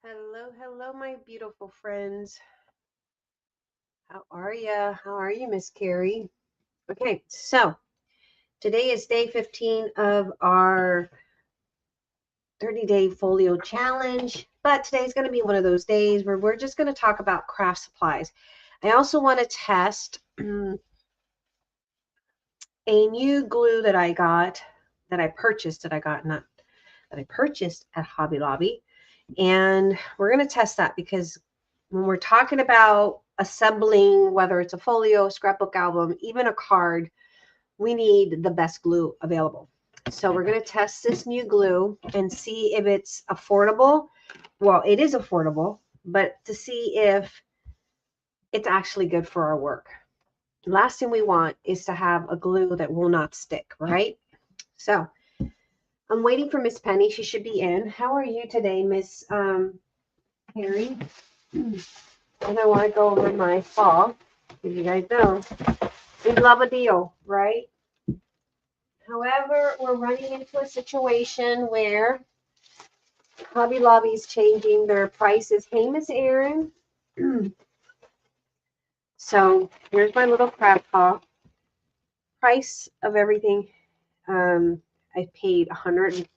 Hello, hello, my beautiful friends. How are ya? How are you, Miss Carrie? Okay, so today is day 15 of our 30-day folio challenge, but today's going to be one of those days where we're just going to talk about craft supplies. I also want to test a new glue that I got, that I purchased at Hobby Lobby, and we're going to test that because when we're talking about assembling, whether it's a folio, scrapbook album, even a card, we need the best glue available. So we're going to test this new glue and see if it's affordable. Well, it is affordable, but to see if it's actually good for our work. Last thing we want is to have a glue that will not stick, right? So I'm waiting for Miss Penny. She should be in. How are you today, Miss Harry? And I want to go over my fall, as you guys know. We love a deal, right? However, we're running into a situation where Hobby Lobby is changing their prices. Hey, Miss Erin. So here's my little craft haul. Price of everything. I paid $100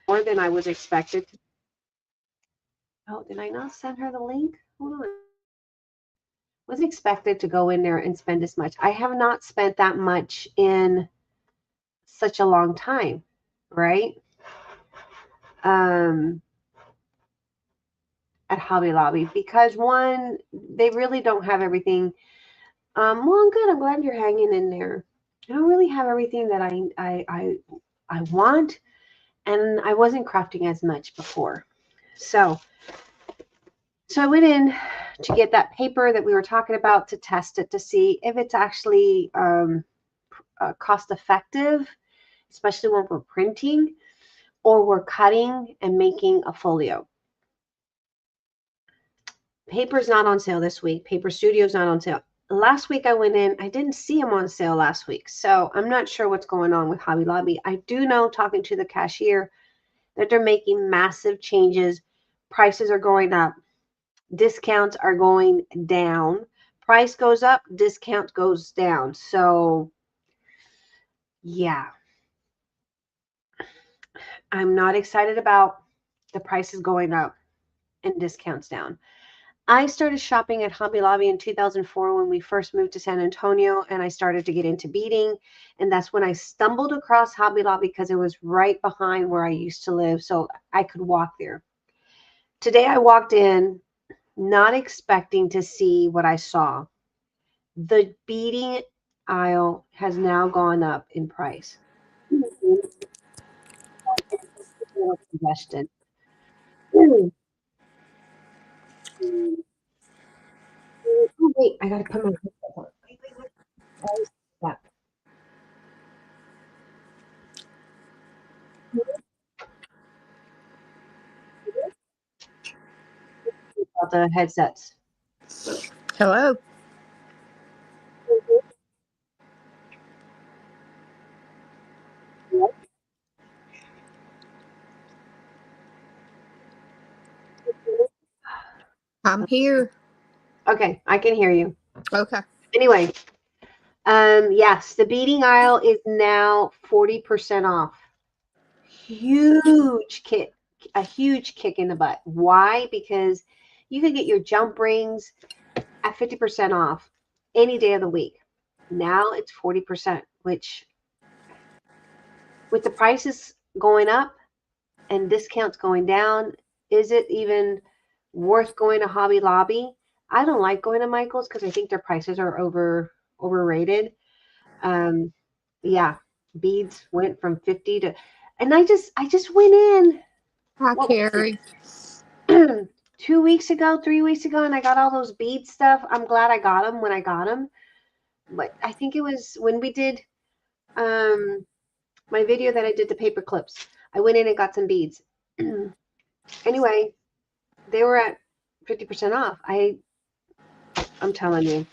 more than I was expected. Oh, did I not send her the link? Hold on. Was expected to go in there and spend this much. I have not spent that much in such a long time, right? At Hobby Lobby, because one, they really don't have everything. Well, I'm good. I'm glad you're hanging in there. I don't really have everything that I want, and I wasn't crafting as much before. So I went in to get that paper that we were talking about to test it to see if it's actually cost effective, especially when we're printing or we're cutting and making a folio. Paper's not on sale this week. Paper Studio's not on sale. Last week I went in, I didn't see them on sale last week. So I'm not sure what's going on with Hobby Lobby. I do know, talking to the cashier, that they're making massive changes. Prices are going up. Discounts are going down. Price goes up, discount goes down. So yeah, I'm not excited about the prices going up and discounts down. I started shopping at Hobby Lobby in 2004 when we first moved to San Antonio, and I started to get into beading. And that's when I stumbled across Hobby Lobby because it was right behind where I used to live, so I could walk there. Today I walked in not expecting to see what I saw. The beading aisle has now gone up in price. Suggestion. Oh, wait, I gotta put my headset on. Wait. I always do that. About the headsets. Hello. I'm here. Okay, I can hear you. Okay. Anyway, yes, the beading aisle is now 40% off. Huge kick, a huge kick in the butt. Why? Because you could get your jump rings at 50% off any day of the week. Now it's 40%, which with the prices going up and discounts going down, is it even worth going to Hobby Lobby? I don't like going to Michael's because I think their prices are overrated. Um, yeah, beads went from 50 to, and I just went in. Hi, What was Carrie. it? 2 weeks ago, 3 weeks ago, and I got all those bead stuff. I'm glad I got them when I got them. But I think it was when we did um my video that I did the paper clips. I went in and got some beads. Anyway, they were at 50% off. I'm telling you.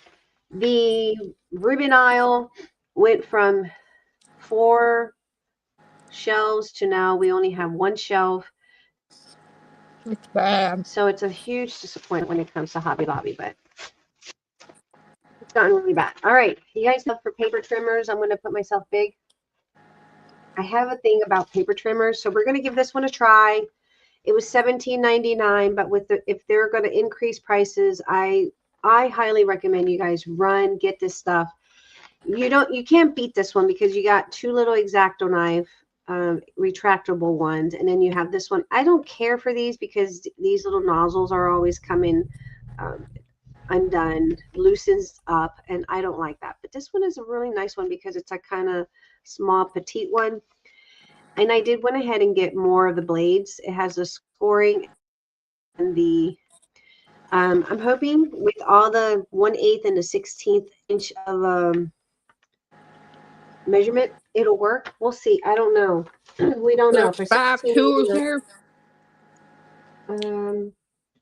The ribbon aisle went from 4 shelves to now we only have one shelf. It's bad. So it's a huge disappointment when it comes to Hobby Lobby, but it's gotten really bad. All right, you guys know for paper trimmers, I'm going to put myself big. I have a thing about paper trimmers, so we're going to give this one a try. It was $17.99, but if they're going to increase prices, I highly recommend you guys get this stuff. You can't beat this one because you got two little X-Acto knife, retractable ones, and then you have this one. I don't care for these because these little nozzles are always coming undone, loosens up, and I don't like that. But this one is a really nice one because it's a kind of small, petite one. And I did went ahead and get more of the blades. It has the scoring and the I'm hoping with all the 1/8 and the 16th inch of measurement, it'll work. We'll see. I don't know. We don't know. There's 5 tools there.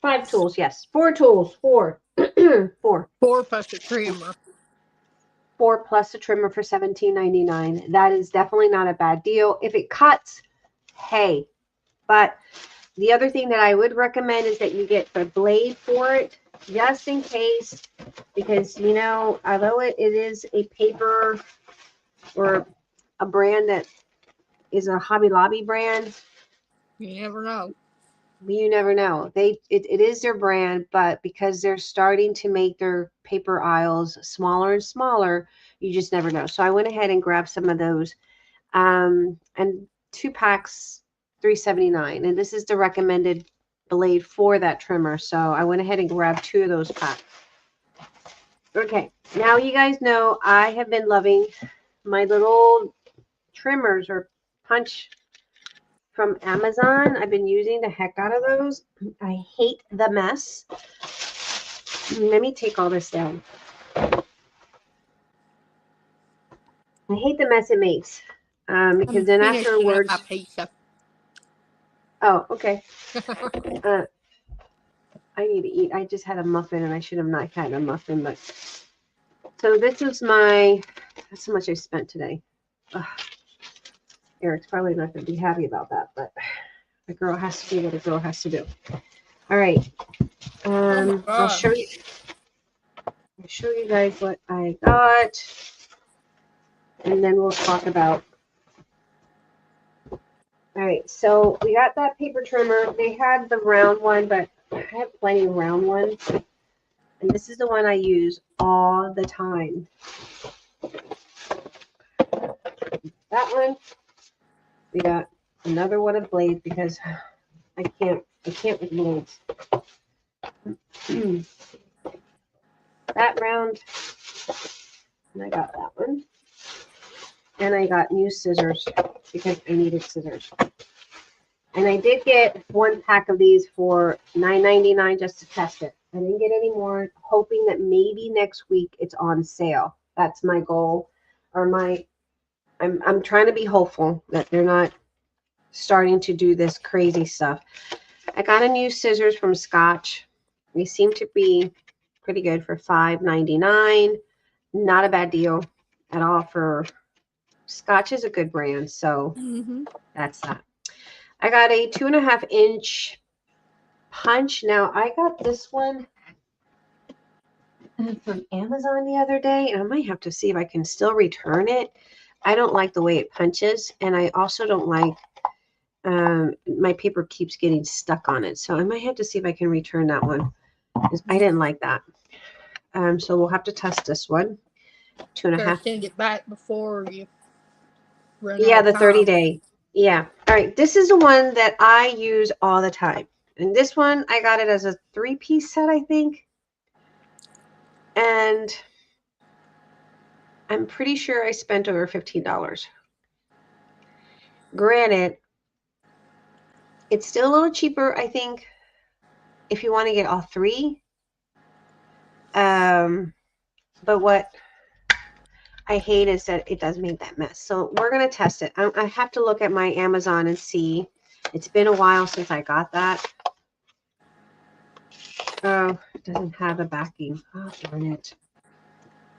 5 tools, yes. 4 tools. 4. 4. 4 plus a trimmer. 4 plus a trimmer for $17.99. That is definitely not a bad deal. If it cuts, hey. But the other thing that I would recommend is that you get the blade for it, just in case, because, you know, although it is a paper or a brand that is a Hobby Lobby brand, You never know. you never know. It is their brand, but because they're starting to make their paper aisles smaller and smaller, you just never know. So I went ahead and grabbed some of those, and 2 packs, $3.79, and this is the recommended blade for that trimmer. So I went ahead and grabbed 2 of those packs. Okay, now you guys know I have been loving my little trimmers or punch from Amazon. I've been using the heck out of those. I hate the mess. Let me take all this down. I hate the mess it makes because then afterwards. Oh, okay. I need to eat. I just had a muffin and I should have not had a muffin, but so this is that's how much I spent today. Ugh. Eric's probably not going to be happy about that, but a girl has to do what a girl has to do. All right. I'll show you guys what I got, and then we'll talk about. All right. So we got that paper trimmer. They had the round one, but I have plenty of round ones, and this is the one I use all the time. That one. We got another one of blades because I can't with blades. That round, and I got that one. And I got new scissors because I needed scissors. And I did get 1 pack of these for $9.99 just to test it. I didn't get any more, hoping that maybe next week it's on sale. That's my goal, or I'm trying to be hopeful that they're not starting to do this crazy stuff. I got a new scissors from Scotch. They seem to be pretty good for $5.99. Not a bad deal at all. For Scotch is a good brand, so that's that. I got a 2.5 inch punch. Now I got this one from Amazon the other day, and I might have to see if I can still return it. I don't like the way it punches, and I also don't like my paper keeps getting stuck on it. So I might have to see if I can return that one, because I didn't like that. So we'll have to test this one. 2.5. Send it back before you run Yeah, out the of 30-day. Yeah. All right. This is the one that I use all the time. And this one, I got it as a 3-piece set, I think. And I'm pretty sure I spent over $15. Granted, it's still a little cheaper, I think, if you want to get all 3. But what I hate is that it does make that mess. So we're going to test it. I have to look at my Amazon and see. It's been a while since I got that. Oh, it doesn't have a backing. Oh, darn it.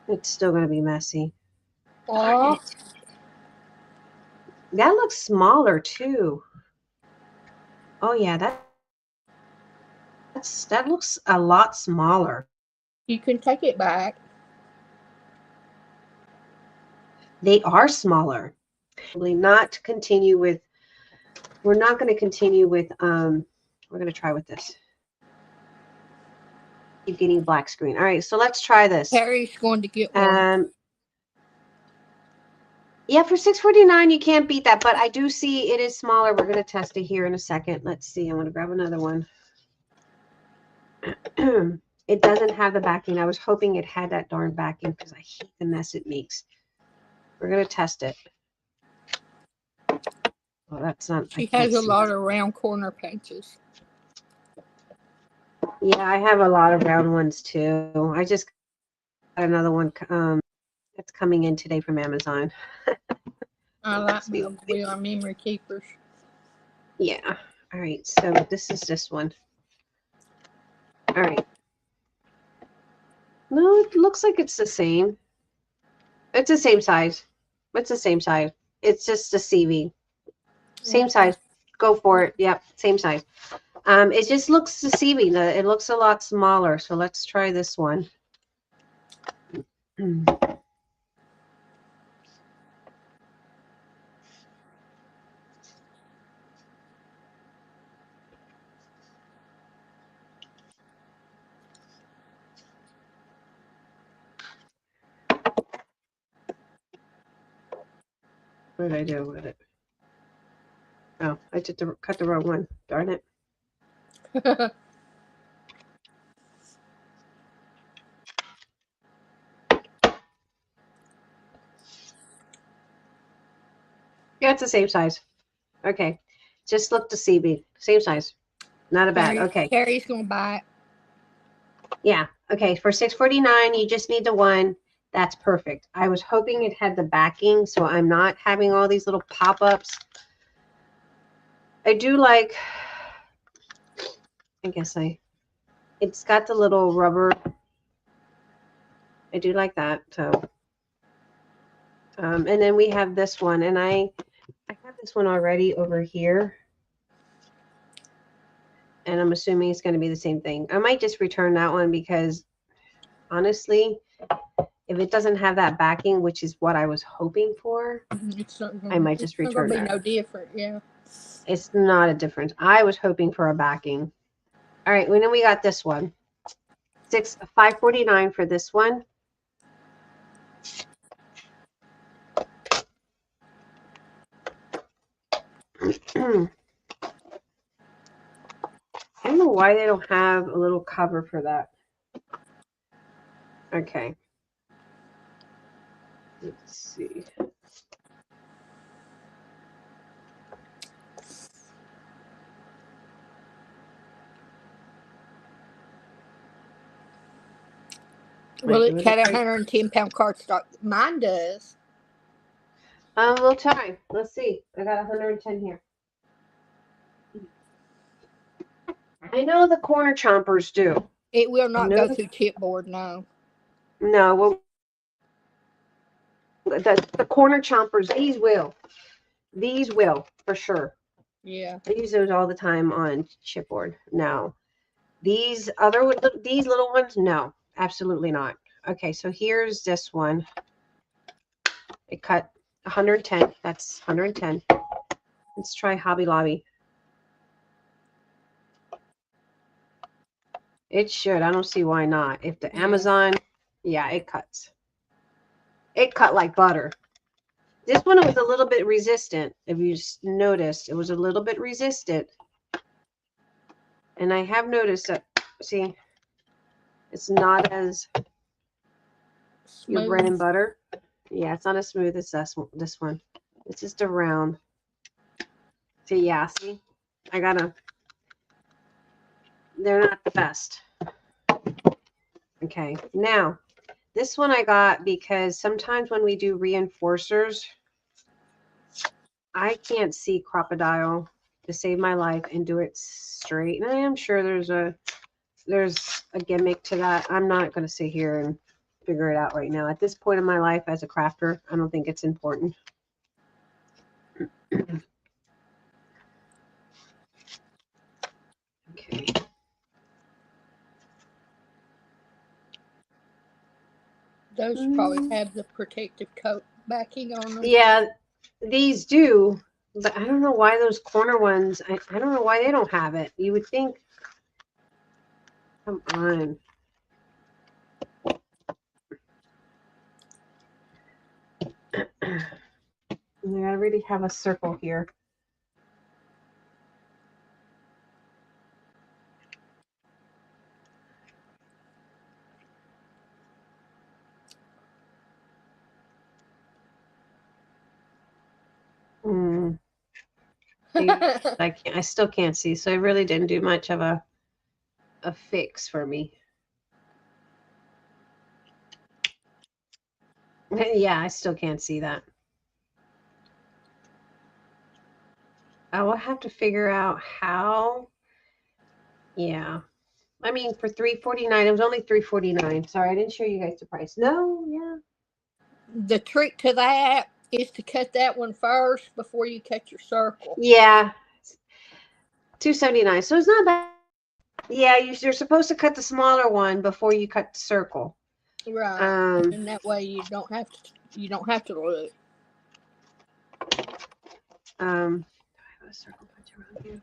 It's still going to be messy. Oh. That looks smaller too. Oh yeah, that looks a lot smaller. You can take it back. They are smaller. Not continue with. We're not going to continue with. We're going to try with this. Keep getting black screen. All right, so let's try this. Harry's going to get one. Yeah, for $6.49 you can't beat that, but I do see it is smaller. We're going to test it here in a second. Let's see. I'm going to grab another one. It doesn't have the backing. I was hoping it had that darn backing because I hate the mess it makes. We're going to test it. Well, that's not. She has a lot of round corner pages. Yeah, I have a lot of round ones too. I just got another one that's coming in today from Amazon. I like those. We are memory keepers. Yeah. All right. So this is this one. All right. No, it looks like it's the same. It's the same size. It's the same size. It's just a CV. Same size. Go for it. Yep. Same size. It just looks deceiving. It looks a lot smaller. So let's try this one. What did I do with it? Oh, I just cut the wrong one. Darn it. Yeah, it's the same size. Okay. Just look deceiving. Same size. Not a bad. Okay. Harry's going to buy it. Yeah. Okay. For $6.49, you just need the one. That's perfect. I was hoping it had the backing, so I'm not having all these little pop-ups. I do like, it's got the little rubber. I do like that. So, and then we have this one, and I have this one already over here. And I'm assuming it's going to be the same thing. I might just return that one because honestly, if it doesn't have that backing, which is what I was hoping for, I might just return that. It's not going to be no different, yeah. It's not a difference. I was hoping for a backing. All right, well, then we got this one. $5.49 for this one. I don't know why they don't have a little cover for that. Okay. Let's see. Well, it had 110-pound cardstock. Mine does. We'll try. Let's see. I got 110 here. I know the corner chompers do. It will not go through chipboard, no. No, well, the corner chompers, these will. These will, for sure. Yeah. I use those all the time on chipboard. No. These little ones, no, absolutely not. Okay, so here's this one. It cut 110. That's 110. Let's try Hobby Lobby. It should. I don't see why not. If the Amazon, yeah, it cuts. It cut like butter. This one was a little bit resistant. If you noticed, it was a little bit resistant. And I have noticed that, see, it's not as smooth. Your bread and butter. Yeah, it's not as smooth as this one. It's just a round. See, yeah, see, they're not the best. Okay, now, this one I got because sometimes when we do reinforcers, I can't see Crocodile to save my life and do it straight. And I am sure there's a gimmick to that. I'm not going to sit here and figure it out right now. At this point in my life as a crafter, I don't think it's important. Okay. Those probably have the protective coat backing on them. Yeah, these do, but I don't know why those corner ones, I don't know why they don't have it. You would think, come on. I already have a circle here. I still can't see, so it really didn't do much of a fix for me. Yeah, I still can't see that. I will have to figure out how. Yeah. I mean, for $3.49, it was only $3.49. Sorry, I didn't show you guys the price. No, yeah. The trick to that is to cut that one first before you cut your circle. Yeah. $2.79. So it's not bad. Yeah, you're supposed to cut the smaller one before you cut the circle. Right. And that way you don't have to look. I have a circle punch around here.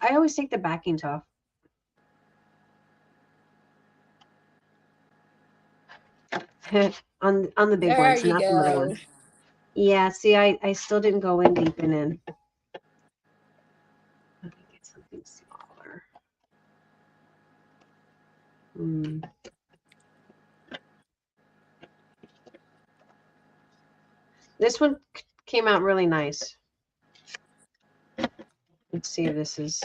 I always take the backings off. on the big there ones, not go. the little ones. Yeah, see, I still didn't go in deep and in. Let me get something smaller. This one came out really nice. Let's see if this is.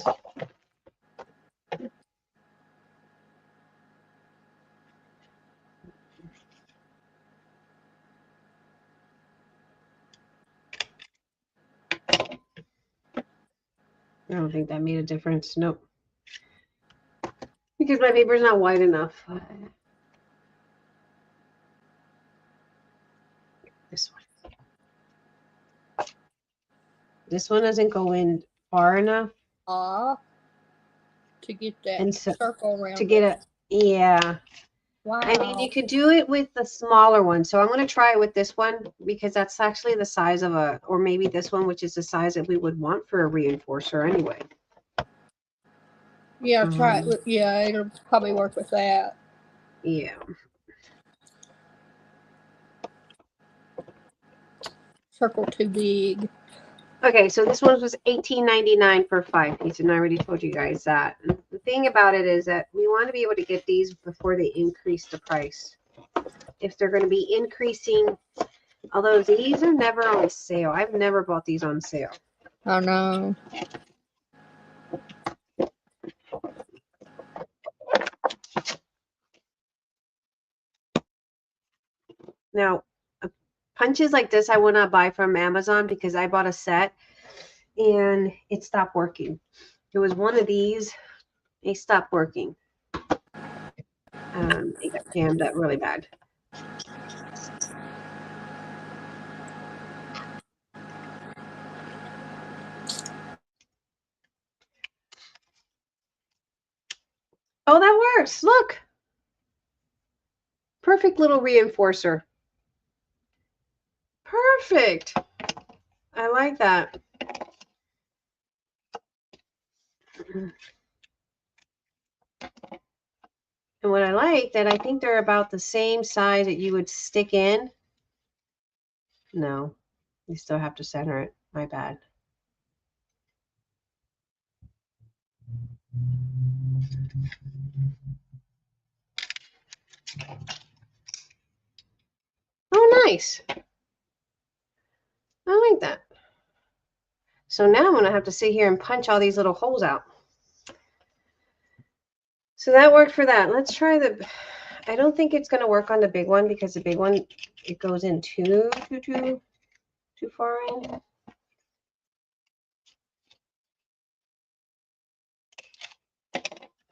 I don't think that made a difference. Nope. Because my paper's not wide enough. This one. This one doesn't go in far enough. To get that circle around. To get it. Yeah. Wow. I mean, you could do it with the smaller one. So I'm going to try it with this one because that's actually the size of or maybe this one, which is the size that we would want for a reinforcer anyway. Yeah, try it. Yeah, it'll probably work with that. Yeah. Circle too big. Okay, so this one was $18.99 for 5 pieces, and I already told you guys that. And the thing about it is that we want to be able to get these before they increase the price. If they're going to be increasing, although these are never on sale. I've never bought these on sale. Oh, no. Now, punches like this I will not buy from Amazon because I bought a set and it stopped working. It was one of these. It stopped working. It got jammed up really bad. Oh, that works. Look. Perfect little reinforcer. Perfect. I like that. And what I like that I think they're about the same size that you would stick in. No, you still have to center it. My bad. Oh, nice. I like that. So now I'm going to have to sit here and punch all these little holes out. So that worked for that. Let's try I don't think it's going to work on the big one because the big one, it goes in too far in.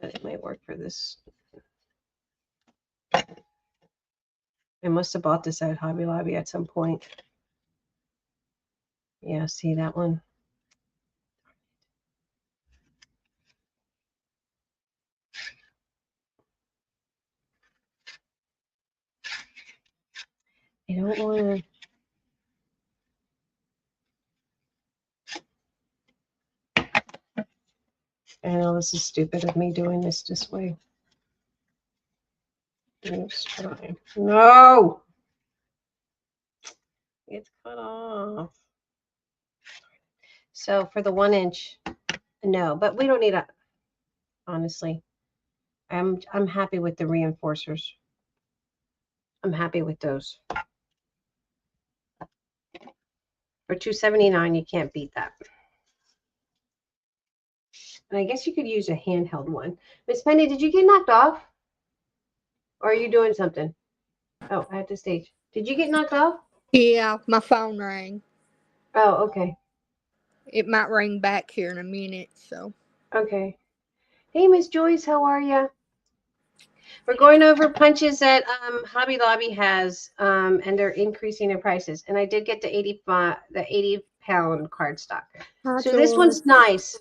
But it might work for this. I must have bought this at Hobby Lobby at some point. Yeah, see that one? I don't want to. I know this is stupid of me doing this way. Let's try. No! It's cut off. So for the 1 inch, no, but we don't need a, honestly. I'm happy with the reinforcers. I'm happy with those. For $2.79, you can't beat that. And I guess you could use a handheld one. Miss Penny, did you get knocked off? Or are you doing something? Oh, at the stage. Did you get knocked off? Yeah, my phone rang. Oh, okay. It might ring back here in a minute, so. Okay. Hey, Miss Joyce, how are you? We're going over punches that Hobby Lobby has, and they're increasing their prices. And I did get the 80-pound cardstock. Hi, So this one's nice.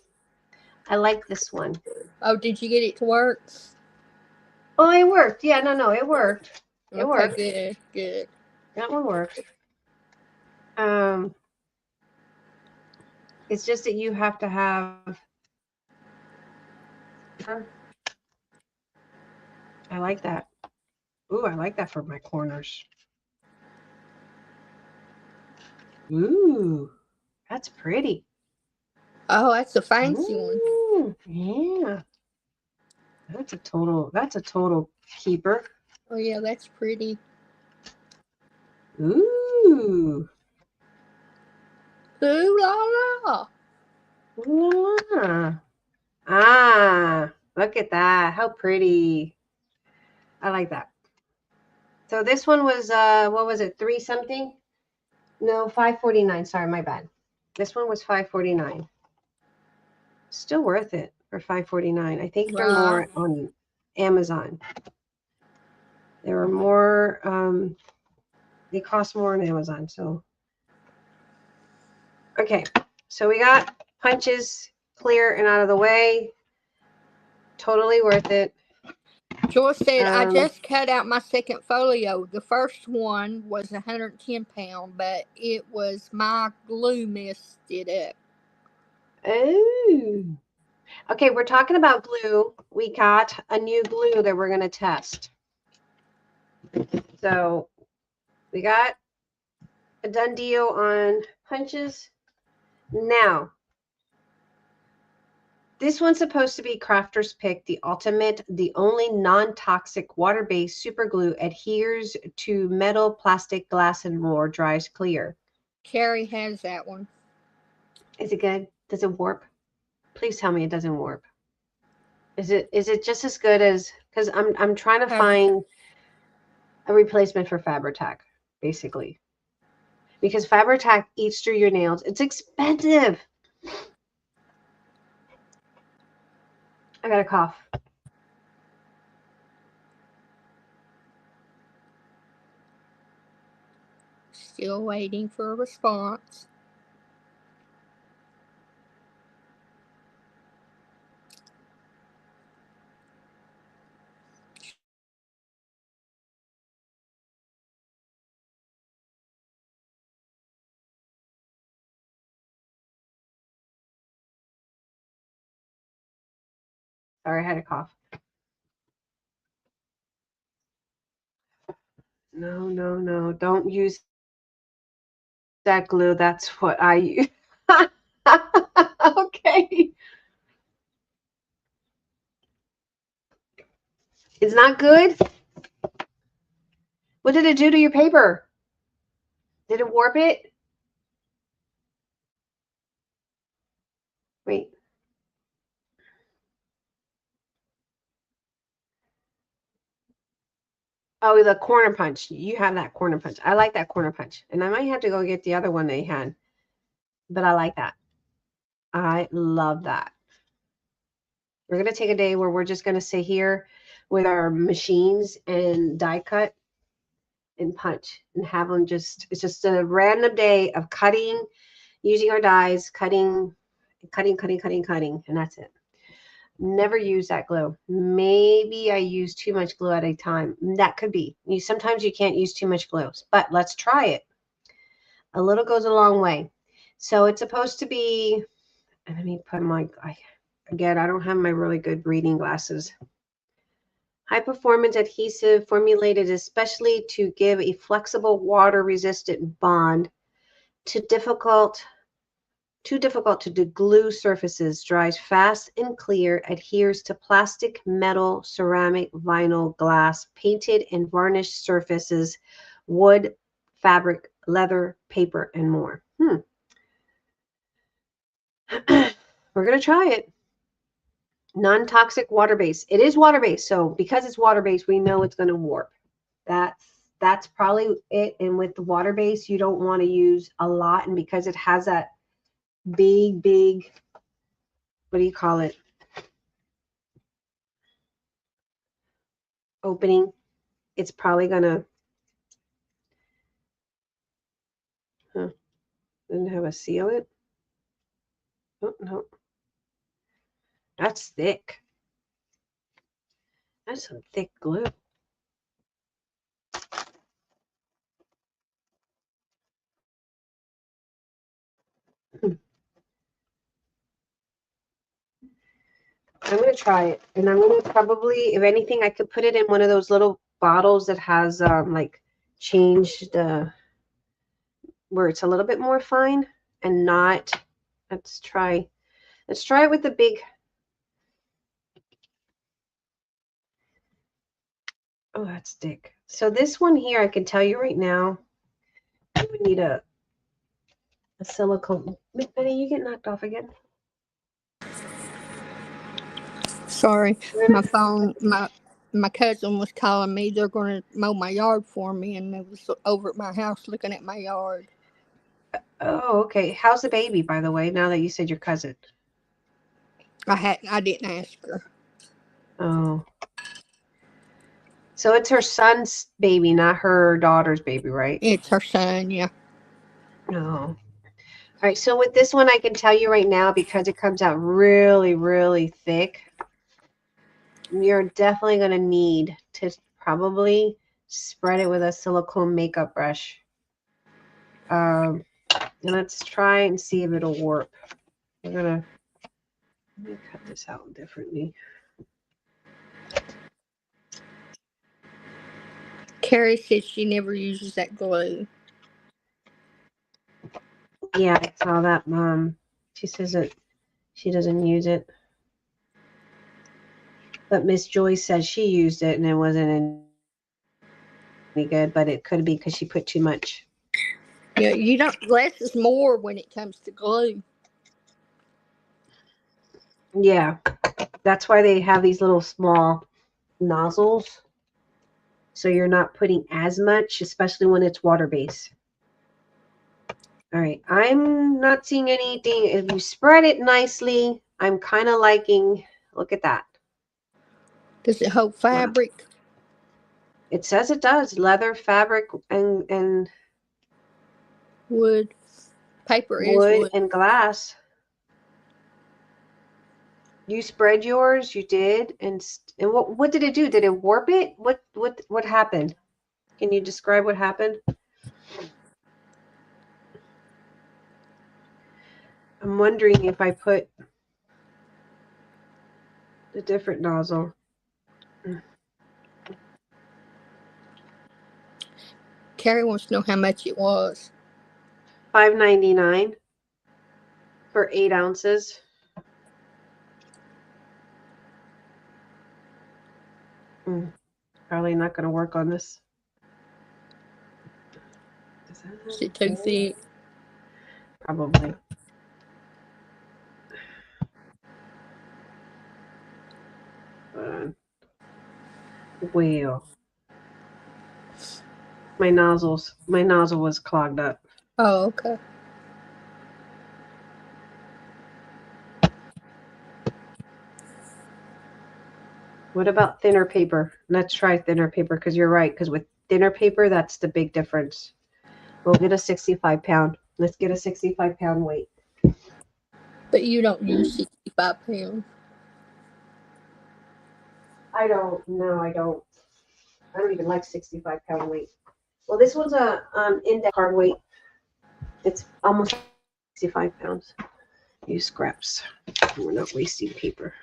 I like this one. Oh, did you get it to work? Oh, it worked. Yeah, no, it worked. It worked. Good, good. That one worked. It's just that you have to have. I like that. Ooh, I like that for my corners. Ooh, that's pretty. Oh, that's a fancy one. Yeah. That's a total keeper. Oh yeah, that's pretty. Ooh. Ooh la la. Ooh la la. Ah, look at that. How pretty. I like that. So this one was what was it? 3 something? No, $5.49. Sorry, my bad. This one was $5.49. Still worth it for $5.49. I think they're more on Amazon. There are more they cost more on Amazon, so okay. So we got punches clear and out of the way. Totally worth it. Joyce said, I just cut out my second folio. The first one was 110 pounds, but it was my glue messed it up. Oh. Okay, we're talking about glue. We got a new glue that we're going to test. So we got a done deal on punches. Now, this one's supposed to be Crafter's Pick, the ultimate, the only non-toxic water-based super glue, adheres to metal, plastic, glass, and more, dries clear. Carrie has that one. Is it good? Does it warp? Please tell me it doesn't warp. Is it just as good as, because I'm trying to find a replacement for Fabri-Tac, basically. Because Fabri-Tac eats through your nails. It's expensive. I got a cough. Still waiting for a response. Sorry, I had a cough. No. Don't use that glue. That's what I use. Okay. It's not good? What did it do to your paper? Did it warp it? Wait. Oh, the corner punch. You have that corner punch. I like that corner punch. And I might have to go get the other one they had. But I like that. I love that. We're going to take a day where we're just going to sit here with our machines and die cut and punch and have them just, it's just a random day of cutting, using our dies, cutting, and that's it. Never use that glue. Maybe I use too much glue at a time. That could be. Sometimes you can't use too much glue, but let's try it. A little goes a long way. So it's supposed to be, and let me put my, again, I don't have my really good reading glasses. High performance adhesive formulated especially to give a flexible water resistant bond to difficult to deglue surfaces, dries fast and clear, adheres to plastic, metal, ceramic, vinyl, glass, painted and varnished surfaces, wood, fabric, leather, paper, and more. We're going to try it. Non-toxic water-based. It is water-based, so because it's water-based, we know it's going to warp. That's probably it. And with the water-based, you don't want to use a lot, and because it has that big, what do you call it? Opening. It's probably gonna. Didn't have a seal it. Oh no. That's thick. That's some thick glue. I'm going to try it. And I'm going to probably, if anything, I could put it in one of those little bottles that has like changed where it's a little bit more fine and not. Let's try it with the big. Oh, that's thick. So this one here, I can tell you right now, we need a silicone. Miss Betty, you get knocked off again? Sorry, my phone, my cousin was calling me. They're going to mow my yard for me, and they was over at my house looking at my yard. Oh, okay. How's the baby, by the way, now that you said your cousin? I didn't ask her. Oh. So it's her son's baby, not her daughter's baby, right? It's her son, yeah. Oh. All right, so with this one, I can tell you right now, because it comes out really, really thick, you're definitely going to need to probably spread it with a silicone makeup brush. And let's try and see if it'll warp. We're going to, let me cut this out differently. Carrie says she never uses that glue. Yeah, I saw that, Mom. She says that she doesn't use it. But Miss Joyce said she used it and it wasn't any good, but it could be because she put too much. Yeah, you don't. Less is more when it comes to glue. Yeah, that's why they have these little small nozzles, so you're not putting as much, especially when it's water-based. All right, I'm not seeing anything. If you spread it nicely, I'm kind of liking, look at that. Does it hold fabric? Wow. It says it does. Leather, fabric, and wood. Paper is wood. And glass. You spread yours, you did, and what did it do? Did it warp it? What happened? Can you describe what happened? I'm wondering if I put a different nozzle. Carrie wants to know how much it was. $5.99 for 8 ounces. Probably not going to work on this. Is it too thick? Probably. Well, my nozzle was clogged up. Oh, okay. What about thinner paper? Let's try thinner paper, because you're right, because with thinner paper, that's the big difference. We'll get a 65 pound. Let's get a 65-pound weight. But you don't use 65 pounds. I don't. No, I don't. I don't even like 65-pound weight. Well, this one's a index card weight. It's almost 65 pounds. Use scraps. We're not wasting paper.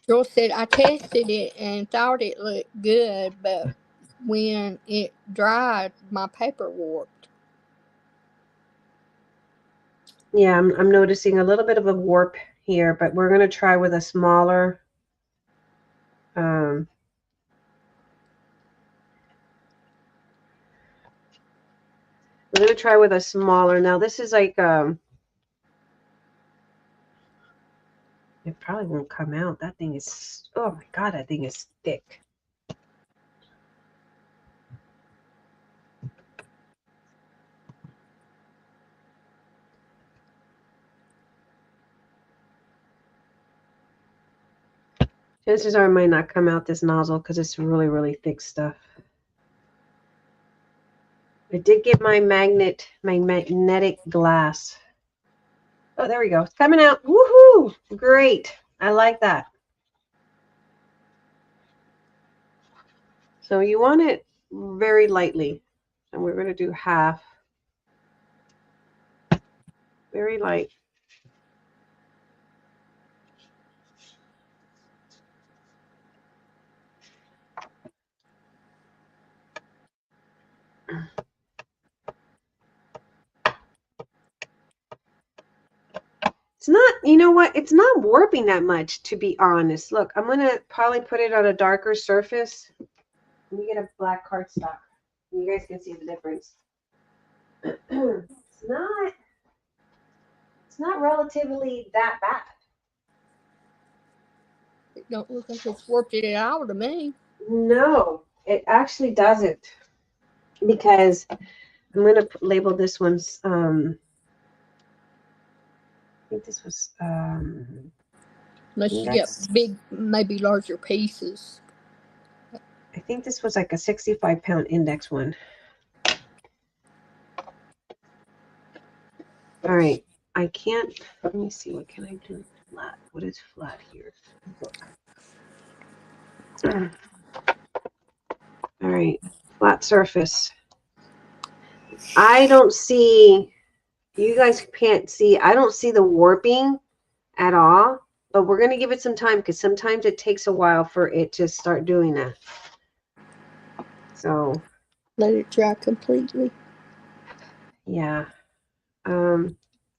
Joel said, I tested it and thought it looked good, but when it dried, my paper warped. Yeah, I'm noticing a little bit of a warp here, but we're going to try with a smaller. We're going to try with a smaller. Now, this is like, it probably won't come out. That thing is, oh my God, that thing is thick. Chances are it might not come out this nozzle because it's really, really thick stuff. I did get my magnetic glass. Oh, there we go. It's coming out. Woohoo! Great. I like that. So you want it very lightly. And we're going to do half. Very light. It's not, you know what? It's not warping that much, to be honest. Look, I'm going to probably put it on a darker surface. Let me get a black cardstock. You guys can see the difference. It's not relatively that bad. It don't look like it's warped it at all to me. No, it actually doesn't. Because I'm going to label this one's, I think this was, unless you get big, maybe larger pieces. I think this was like a 65-pound index one. All right. I can't, let me see, what can I do flat? What is flat here? All right, flat surface. I don't see, you guys can't see, I don't see the warping at all, but we're going to give it some time because sometimes it takes a while for it to start doing that. So let it dry completely. Yeah.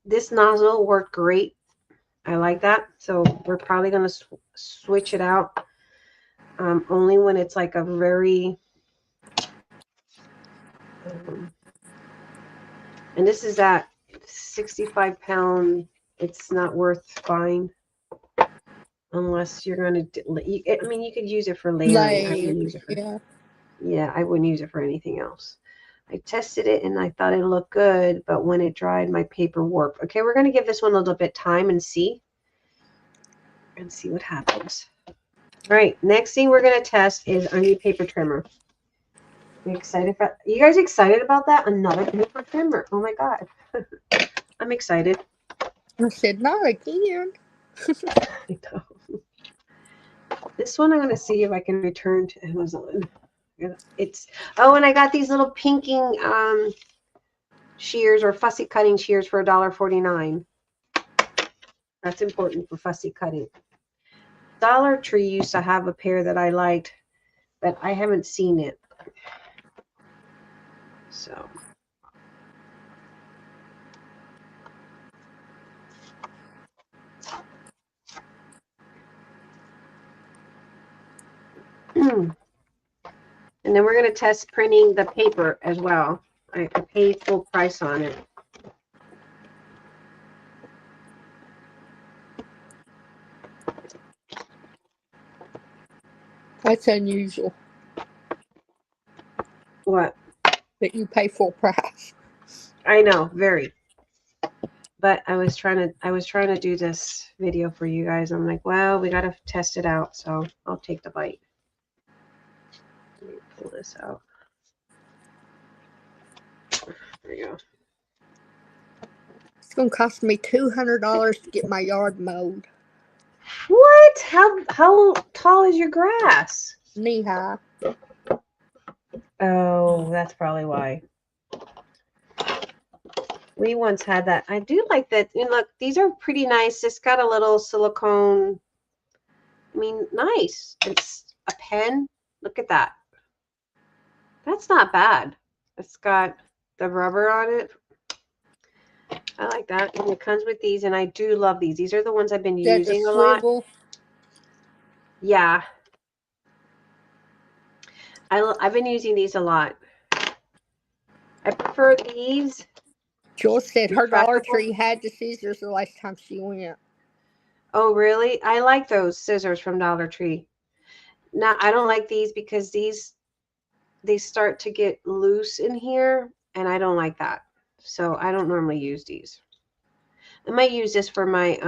This nozzle worked great. I like that. So we're probably going to switch it out only when it's like a very, and this is at 65-pound. It's not worth buying unless you're going to, I mean, you could use it for layering. I wouldn't use it for, yeah, I wouldn't use it for anything else. I tested it and I thought it looked good, but when it dried, my paper warped. Okay, we're going to give this one a little bit time and see what happens. All right, next thing we're going to test is our new paper trimmer. You excited about? You guys excited about that? Another paper trimmer. Oh my God. I'm excited. I said, not again. I know. This one I'm going to see if I can return to Amazon. It's, oh, and I got these little pinking shears or fussy cutting shears for $1.49. That's important for fussy cutting. Dollar Tree used to have a pair that I liked, but I haven't seen it. So. And then we're going to test printing the paper as well. I paid full price on it. That's unusual. What? That you pay full price. I know, very. But I was trying to do this video for you guys. I'm like, well, we got to test it out, so I'll take the bite. Let me pull this out. There we go. gonna cost me $200 to get my yard mowed. What? How tall is your grass? Knee high. Oh, that's probably why. We once had that. I do like that. And look, these are pretty nice. It's got a little silicone. I mean, nice. It's a pen. Look at that. That's not bad. It's got the rubber on it. I like that. And it comes with these, and I do love these. These are the ones I've been using a lot. Yeah. I've been using these a lot. I prefer these. Joyce said her Dollar Tree had the scissors the last time she went. Oh, really? I like those scissors from Dollar Tree. Now, I don't like these because they start to get loose in here, and I don't like that. So I don't normally use these. I might use this for my,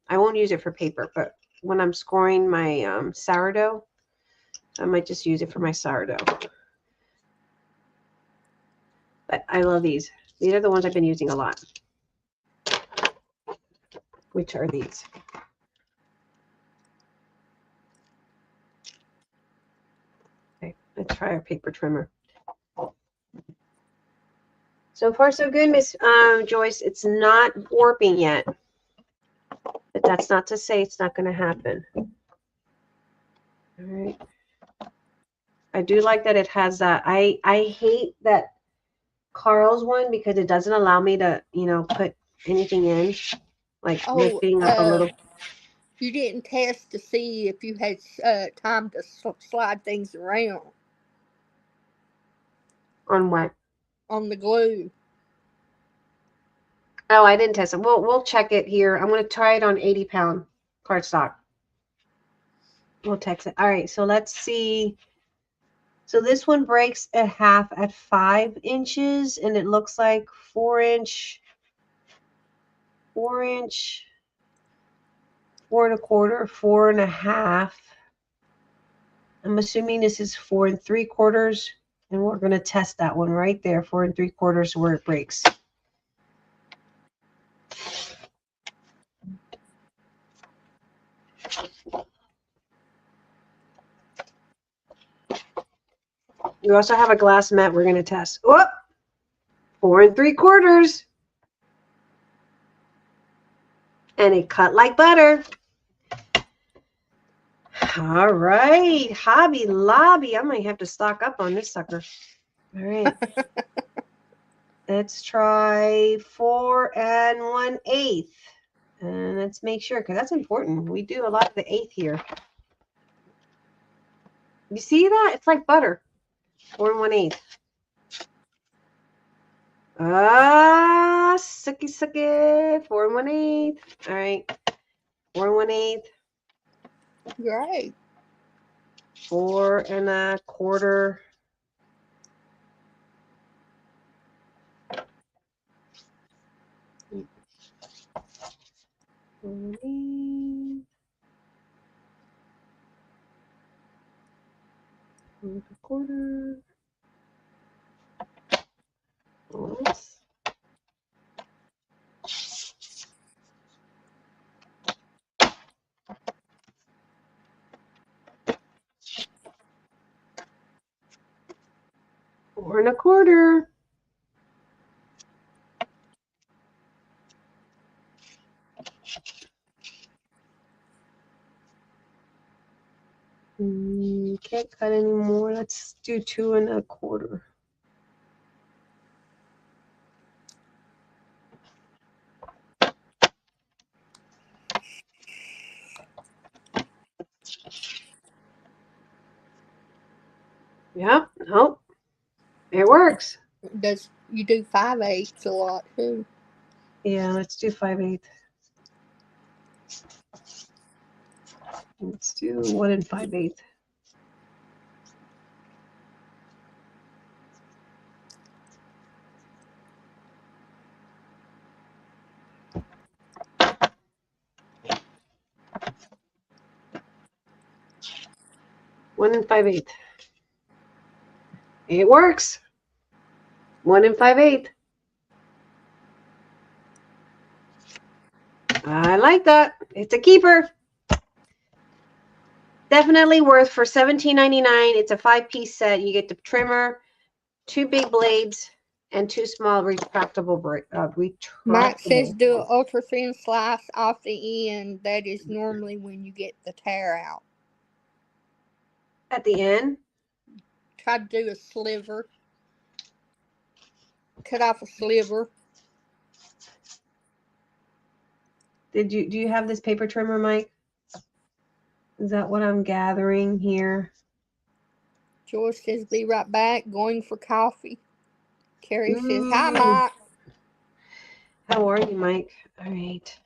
I won't use it for paper, but when I'm scoring my sourdough, I might just use it for my sourdough. But I love these. These are the ones I've been using a lot. Which are these? Okay, let's try our paper trimmer. So far, so good, Miss Joyce. It's not warping yet. But that's not to say it's not going to happen. All right. I do like that it has that. I hate that Carl's one because it doesn't allow me to, you know, put anything in, like lifting up a little. You didn't test to see if you had time to slide things around. On what? On the glue. Oh, I didn't test it. We'll check it here. I'm going to try it on 80-pound cardstock. We'll text it. All right, so let's see. So this one breaks a half at 5 inches, and it looks like 4 inch, 4 inch, 4 1/4, 4 1/2. I'm assuming this is 4 3/4, and we're going to test that one right there, 4 3/4 where it breaks. We also have a glass mat we're going to test. Oh, 4 3/4. And it cut like butter. All right. Hobby Lobby. I might have to stock up on this sucker. All right. Let's try 4 1/8. And let's make sure, because that's important. We do a lot of the 1/8 here. You see that? It's like butter. 4 1/8. Sucky, sucky. 4 1/8. All right. 4 1/8. Great. 4 1/4. Quarter. Oops. Four 1/4. Can't cut anymore. Let's do 2 1/4. Yep. Nope. It works. You do 5/8 a lot too? Yeah, let's do 5/8. Let's do 1 5/8. One 5/8. It works. 1 5/8. I like that. It's a keeper. Definitely worth for $17.99. It's a 5-piece set. You get the trimmer, 2 big blades, and 2 small retractable. Mike says do an ultra thin slice off the end. That is normally when you get the tear out. At the end? Try to do a sliver. Cut off a sliver. Do you have this paper trimmer, Mike? Is that what I'm gathering here? George says be right back. Going for coffee. Carrie says hi, Mike. How are you, Mike? All right.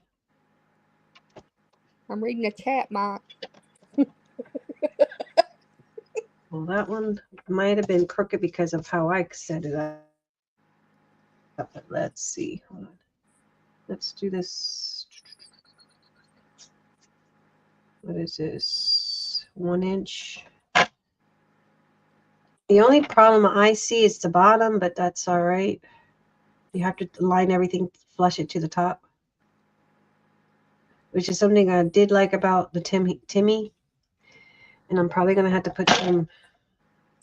I'm reading the chat, Mike. Well, that one might have been crooked because of how I set it up. But let's see. Hold on. Let's do this. What is this? 1 inch. The only problem I see is the bottom, but that's all right. You have to line everything, flush it to the top, which is something I did like about the Timmy. And I'm probably going to have to put some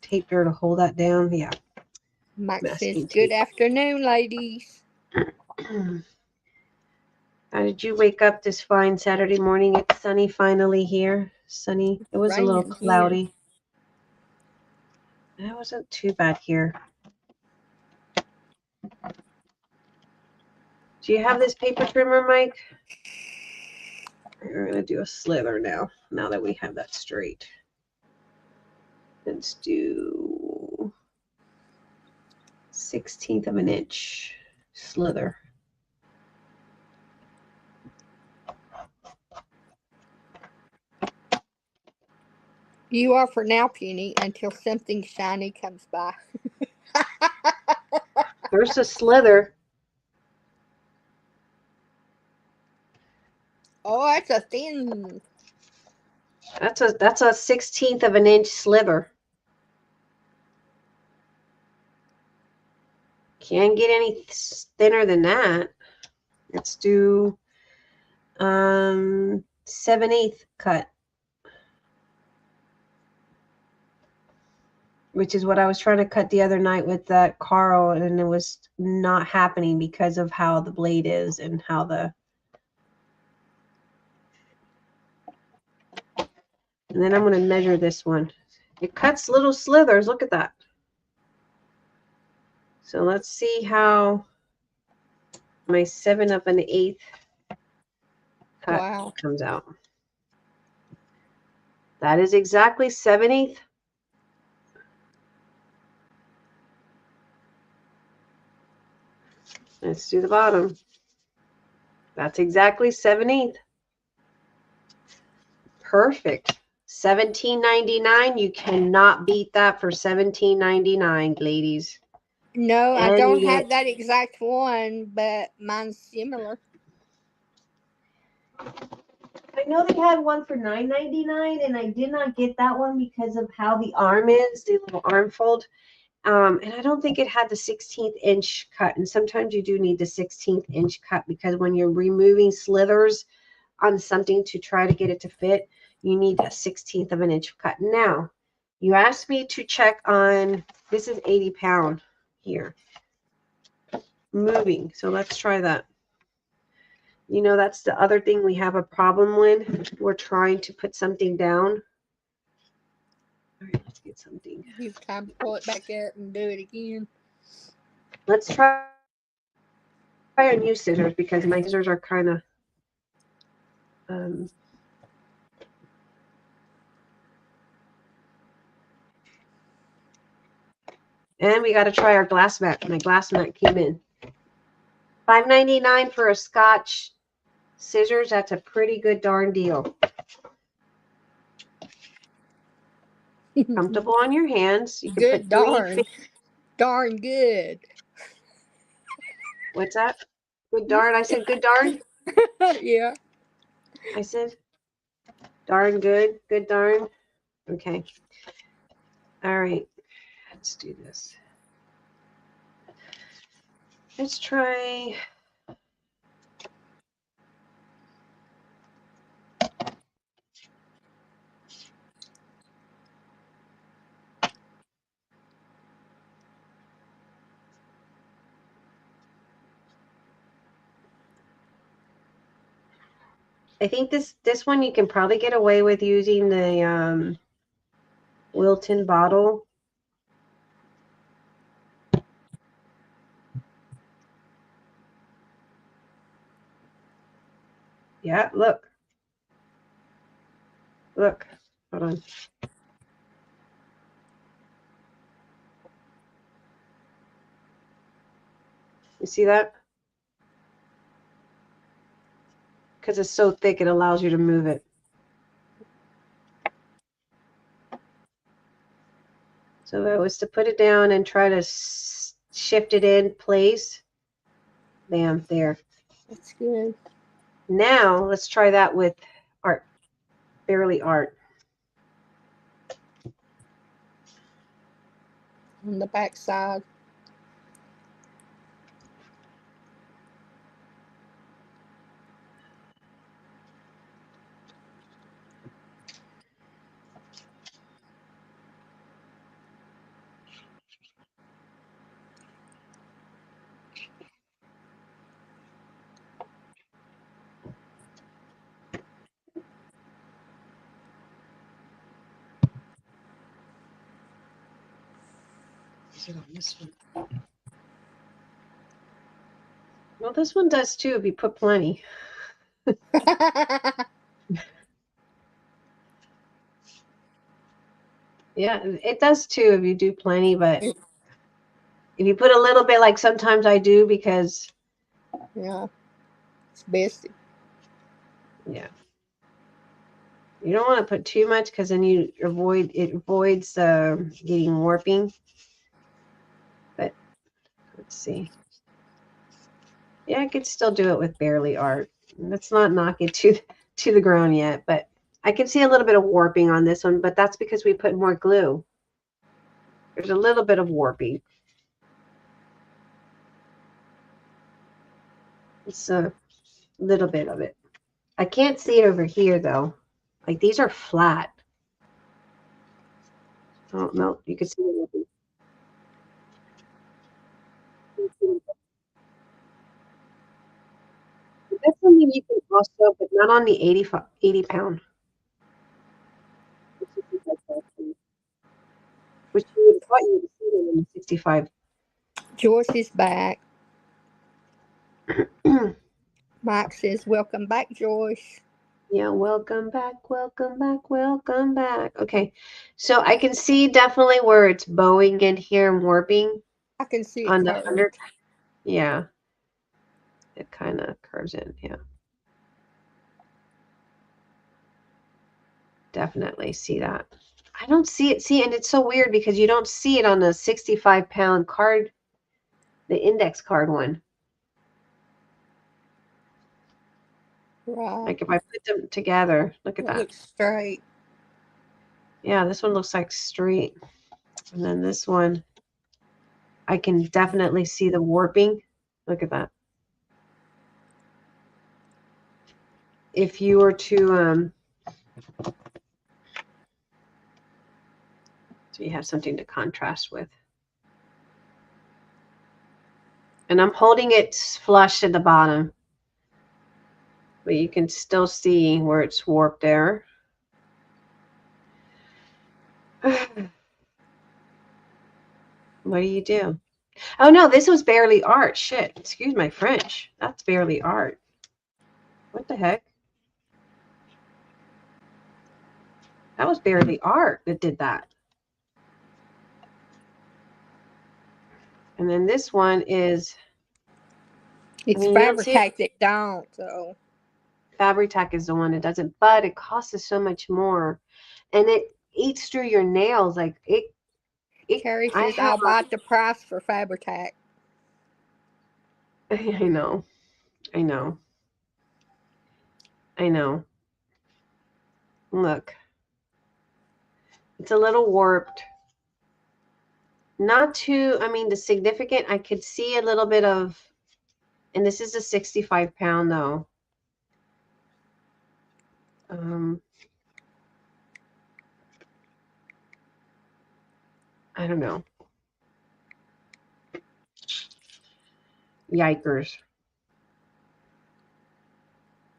tape there to hold that down. Yeah. Mike says, good afternoon, ladies. How did you wake up this fine Saturday morning? It's sunny finally here. Sunny. It was a little cloudy. It wasn't too bad here. Do you have this paper trimmer, Mike? We're going to do a slither now that we have that straight. Let's do 1/16 of an inch slither. You are for now, Penny, until something shiny comes by. There's a slither. Oh, that's a thin. That's a 1/16 of an inch slither. Can't get any thinner than that. Let's do 7/8 cut, which is what I was trying to cut the other night with that Carl, and it was not happening because of how the blade is and how the. And then I'm going to measure this one. It cuts little slithers. Look at that. So let's see how my 7/8 cut comes out. That is exactly 7/8. Let's do the bottom. That's exactly 7/8. Perfect. $17.99. You cannot beat that for $17.99, ladies. No, and I don't have that exact one, but mine's similar. I know they had one for $9.99, and I did not get that one because of how the arm is, the little arm fold. And I don't think it had the 16th inch cut. And sometimes you do need the 16th inch cut because when you're removing slithers on something to try to get it to fit, you need a 1/16 of an inch cut. Now, you asked me to check on, this is 80 pound here, moving. So let's try that. You know, that's the other thing we have a problem with. We're trying to put something down. All right, let's get something. You have time to pull it back up and do it again. Let's try our new scissors because my scissors are kind of and we got to try our glass mat. My glass mat came in. $5.99 for a Scotch scissors. That's a pretty good darn deal. Comfortable on your hands. You can good put darn good. What's that? Good darn. I said good darn. Yeah. I said darn good. Good darn. Okay. All right. Let's do this. Let's try. I think this one you can probably get away with using the Wilton bottle. Yeah, look. Look. Hold on. You see that? Because it's so thick, it allows you to move it. So if I was to put it down and try to shift it in place, bam, there. That's good. Now let's try that with art, barely art. On the back side. Is it on this one? Well, this one does too if you put plenty. Yeah, it does too if you do plenty, but if you put a little bit, like sometimes I do, because yeah, it's best. yeah, you don't want to put too much because then it avoids getting warping. But let's see. Yeah, I could still do it with barely art. Let's not knock it to the ground yet, but I can see a little bit of warping on this one, but that's because we put more glue. There's a little bit of warping. It's a little bit of it. I can't see it over here though. Like these are flat. Oh no, you can see it. That's something you can also, but not on the 80 pound. Which you would have thought you would have seen it in the 65. Joyce is back. Mike says, "Welcome back, Joyce." Yeah, welcome back, welcome back, welcome back. Okay, so I can see definitely where it's bowing in here and warping I can see it on the 100. curved. Yeah, it kind of curves in. Yeah, definitely see that. I don't see it. See, and it's so weird because you don't see it on the 65-pound card, the index card one. Right. Like if I put them together, look at It that. looks straight. Yeah, this one looks like straight. And then this one, I can definitely see the warping. Look at that. If you were to, so you have something to contrast with. And I'm holding it flush at the bottom, but you can still see where it's warped there. What do you do? Oh no, this was barely art. Shit, excuse my French. That's barely art. What the heck? That was barely art that did that. And then this one is, It's I mean, you don't see it. Fabric that don't, so. Fabri-Tac is the one that does it, but it costs us so much more, and it eats through your nails. Like it. Carrie I says, have. "I'll buy the price for Fabric." I know. I know. I know. Look, it's a little warped. Not too. I mean, the significant. I could see a little bit of, and this is a 65-pound though. I don't know. Yikers.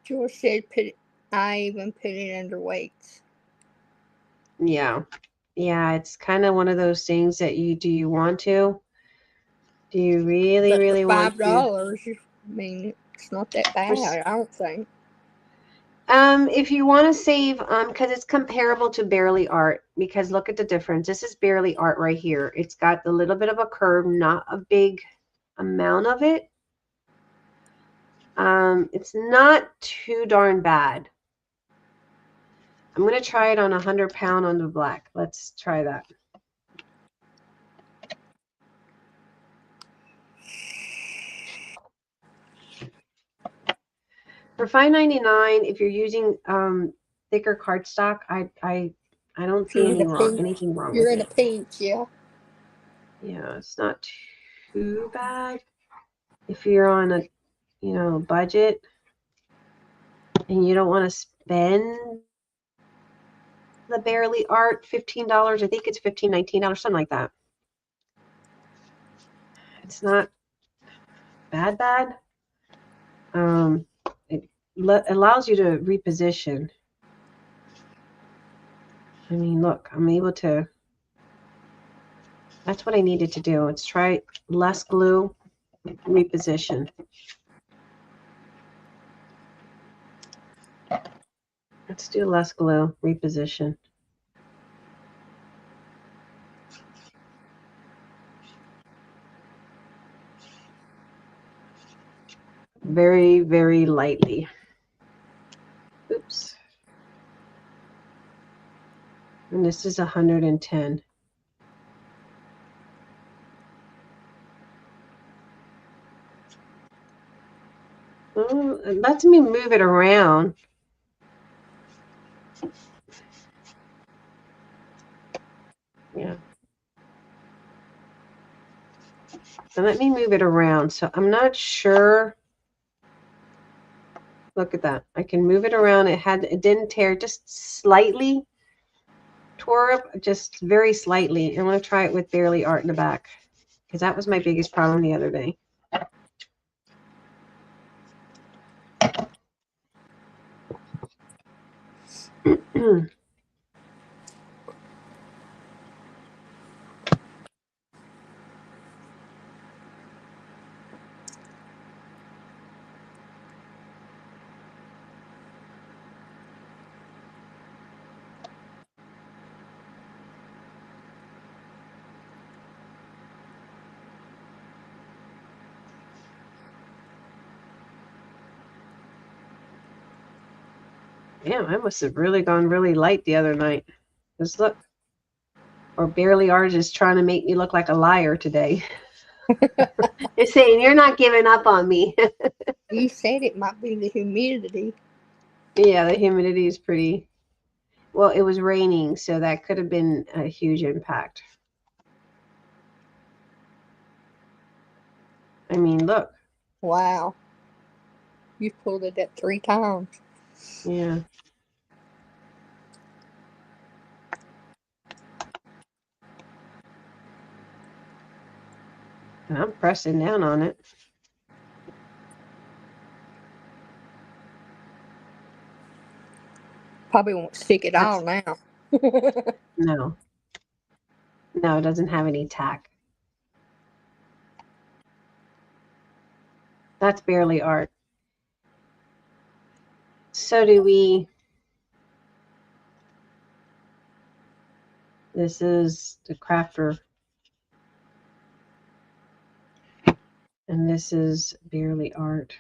George said, I even put it under weights. Yeah. Yeah, it's kind of one of those things that do you want to? Do you really, But for really want to? $5, I mean, it's not that bad, I don't think. If you want to save, because it's comparable to Barely Art, because look at the difference. This is Barely Art right here. It's got a little bit of a curve, not a big amount of it. It's not too darn bad. I'm going to try it on 100 pound on the black. Let's try that. For $5.99, if you're using thicker cardstock, I don't see anything wrong You're with in it. a pinch, yeah. Yeah, it's not too bad. If you're on a budget and you don't want to spend the Barely Art $15, I think it's $15, $19, something like that. It's not bad. It allows you to reposition. I mean, look, I'm able to. That's what I needed to do. Let's try less glue, reposition. Let's do less glue, reposition. Very, very lightly. Oops. And this is 110. Oh, it lets me move it around. Yeah. And let me move it around. So I'm not sure. Look at that. I can move it around. It didn't tear, just slightly tore up, just very slightly. I'm going to try it with Barely Art in the back, because that was my biggest problem the other day. Damn, I must have really gone really light the other night. Just look. Or Barely Art is trying to make me look like a liar today. They're saying, you're not giving up on me. You said it might be the humidity. Yeah, the humidity is pretty. Well, it was raining, so that could have been a huge impact. I mean, look. Wow. You pulled it up 3 times. Yeah. And I'm pressing down on it. Probably won't stick at all now. No. No, it doesn't have any tack. That's Barely Art. So do we. This is the Crafter. And this is Barely Art.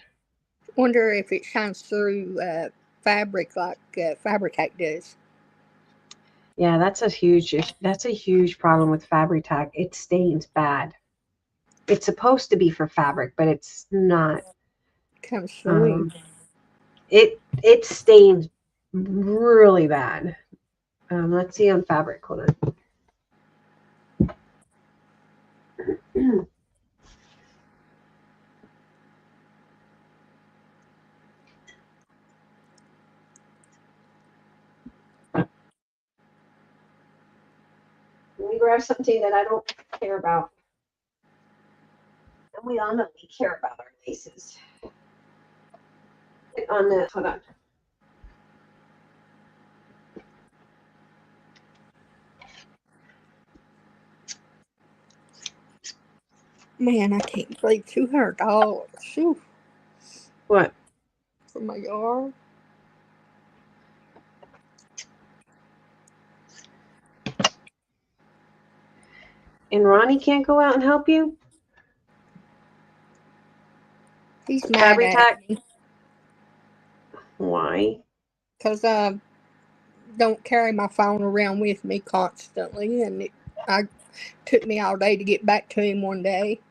Wonder if it shines through fabric like Fabri-Tac does. Yeah, that's a huge problem with Fabri-Tac. It stains bad. It's supposed to be for fabric, but it's not. Comes through. It stains really bad. Let's see on fabric. Hold on. Let me grab something that I don't care about. And we all know we care about our laces. On the, hold on. Man, I can't believe $200. Shoo, What? for my yard. And Ronnie can't go out and help you? He's mad Fabric at tack? me Why? because I don't carry my phone around with me constantly, and it took me all day to get back to him one day.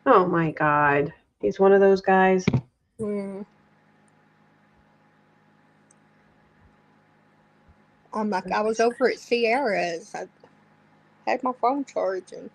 Oh my God. He's one of those guys. Mm. I'm like, I was over at Sierra's. I had my phone charging.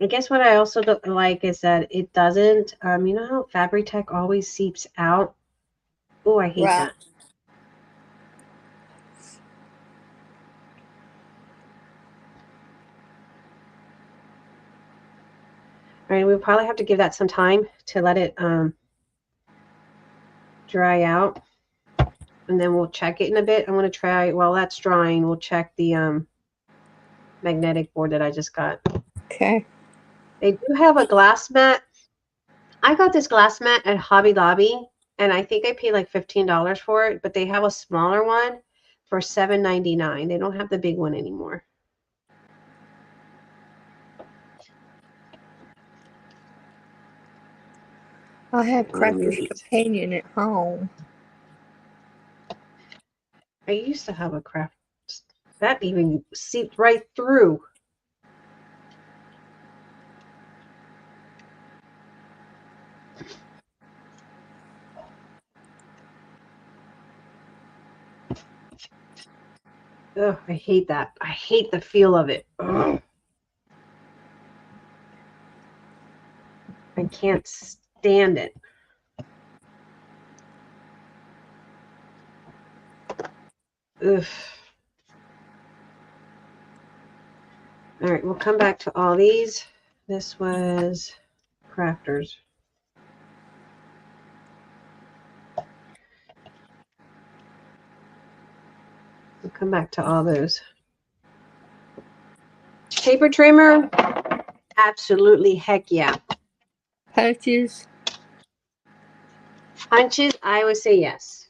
I guess what I also don't like is that it doesn't, you know how Fabric Tech always seeps out? Oh, I hate Right. that. All right, we'll probably have to give that some time to let it dry out. And then we'll check it in a bit. I'm going to try, while that's drying, we'll check the magnetic board that I just got. Okay. They do have a glass mat. I got this glass mat at Hobby Lobby, and I think I paid like $15 for it, but they have a smaller one for $7.99. They don't have the big one anymore. I have Crafter's Companion at home. I used to have a craft. That even seeped right through. Ugh, I hate that. I hate the feel of it. Ugh. I can't stand it. Ugh. All right, we'll come back to all these. This was Crafters. We'll come back to all those. Paper trimmer, absolutely, heck yeah. Punches. Punches, I would say yes.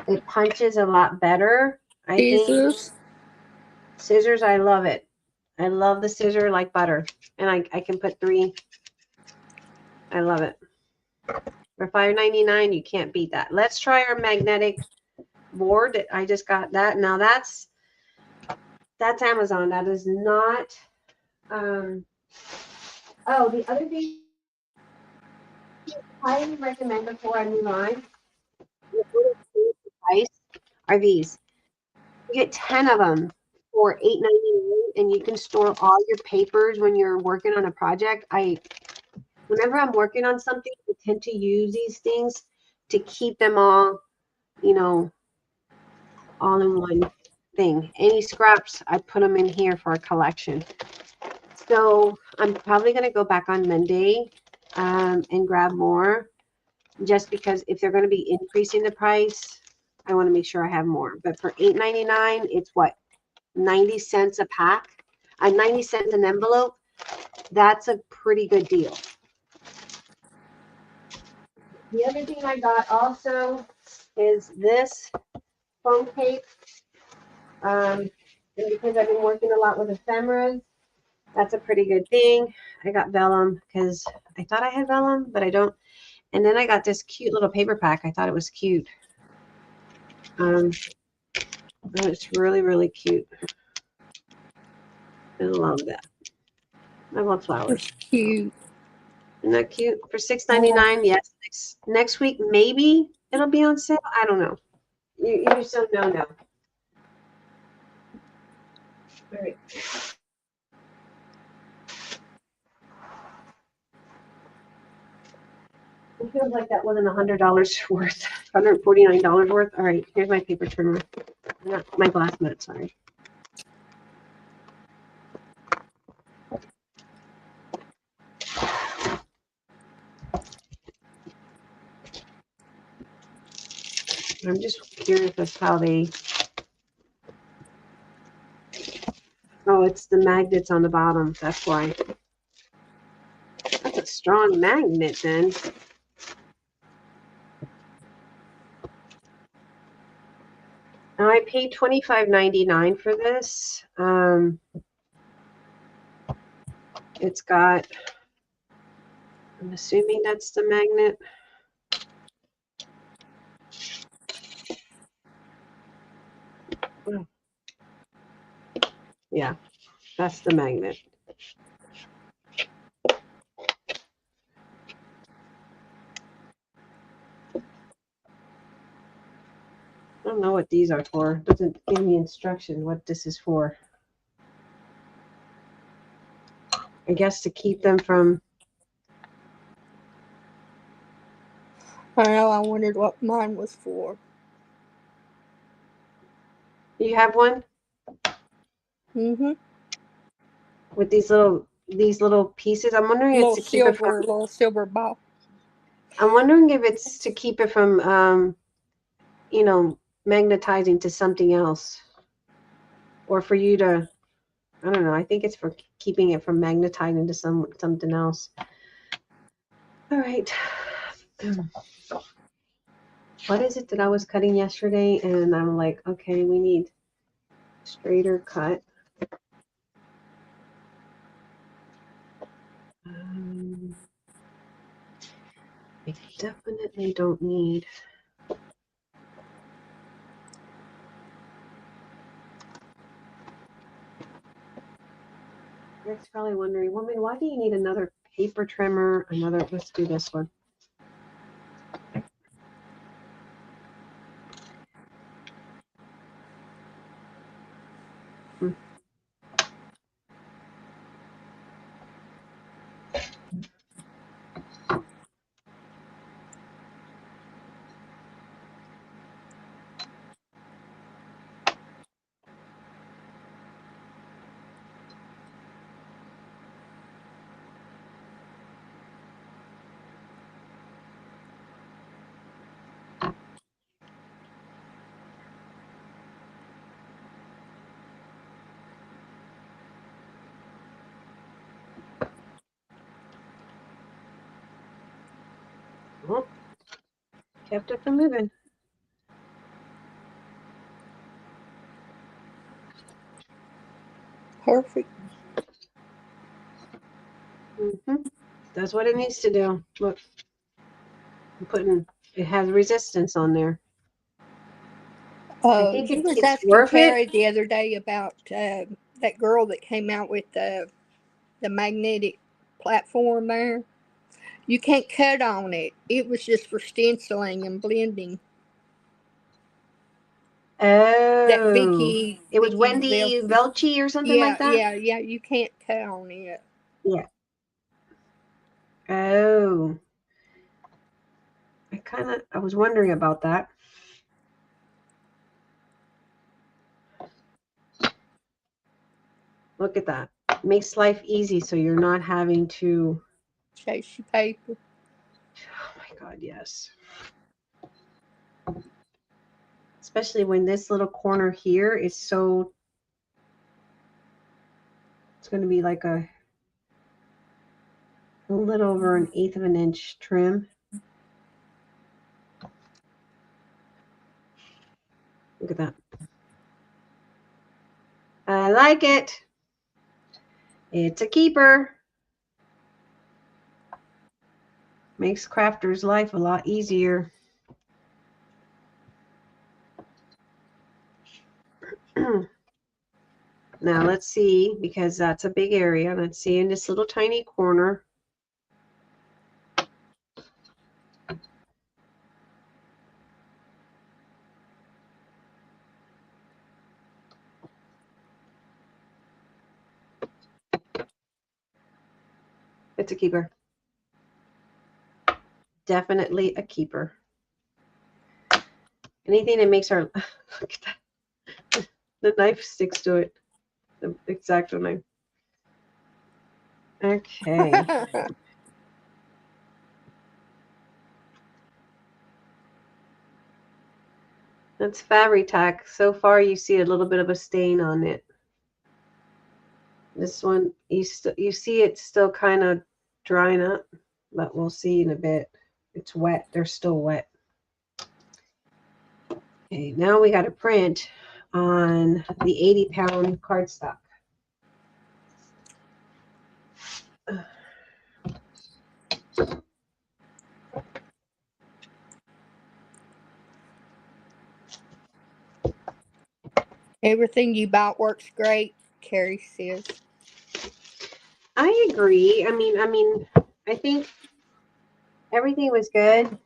It punches a lot better, I think. Scissors, I love it. I love the scissor like butter. And I can put 3. I love it. For $5.99, you can't beat that. Let's try our magnetic board. I just got that. Now that's Amazon. That is not. Oh, the other thing I highly recommend before I move on price are these. You get 10 of them for $8.99, and you can store all your papers when you're working on a project. Whenever I'm working on something, I tend to use these things to keep them all, you know, all in one thing. Any scraps, I put them in here for a collection. So I'm probably going to go back on Monday and grab more, just because if they're going to be increasing the price, I want to make sure I have more. But for $8.99, it's what, 90 cents a pack, 90 cents an envelope. That's a pretty good deal. The other thing I got also is this foam tape. And because I've been working a lot with ephemeras, that's a pretty good thing. I got vellum because I thought I had vellum, but I don't. And then I got this cute little paper pack. I thought it was cute. It's really, really cute. I love that. I love flowers. It's cute. Isn't that cute? For $6.99, yes. Next week, maybe it'll be on sale. I don't know. You just don't know now. All right. It feels like that wasn't $100 worth, $149 worth. All right, here's my paper trimmer. Not my glass mat, sorry. I'm just curious as how they. Oh, it's the magnets on the bottom. That's why. That's a strong magnet then. Now I paid $25.99 for this. It's got, I'm assuming that's the magnet. Oh. Yeah, that's the magnet. I don't know what these are for. It doesn't give me instruction what this is for. I guess to keep them from. I know, I wondered what mine was for. You have one? Mm-hmm. With these little pieces. I'm wondering if it's to keep it from. Little silver ball. I'm wondering if it's to keep it from, you know, magnetizing to something else, or for you to. I don't know. I think it's for keeping it from magnetizing to something else. All right. What is it that I was cutting yesterday? And I'm like, okay, we need straighter cut. I definitely don't need. Rick's probably wondering, woman, why do you need another paper trimmer? Let's do this one. Oh, kept it from moving. Perfect. That's what it needs to do. Look, it has resistance on there. I think You was it's asking worth Terry it. the other day about that girl that came out with the magnetic platform there. You can't cut on it. It was just for stenciling and blending. Oh, That Vicky's Wendy Velchey or something like that? Yeah. You can't cut on it. Yeah. Oh. I was wondering about that. Look at that. It makes life easy so you're not having to chase your paper. Oh my God, yes. Especially when this little corner here is so, it's going to be like a little over 1/8 of an inch trim. Look at that. I like it. It's a keeper. Makes crafters' life a lot easier. Now let's see, because that's a big area. Let's see in this little tiny corner. It's a keeper. Definitely a keeper. Anything that makes our look at that. The knife sticks to it. The X-Acto knife. Okay. That's Fabri-Tac. So far, you see a little bit of a stain on it. This one, you see it's still kind of drying up, but we'll see in a bit. It's wet. They're still wet. Okay, now we got to print on the 80-pound cardstock. Everything you bought works great, Carrie says. I agree. I mean, I think everything was good.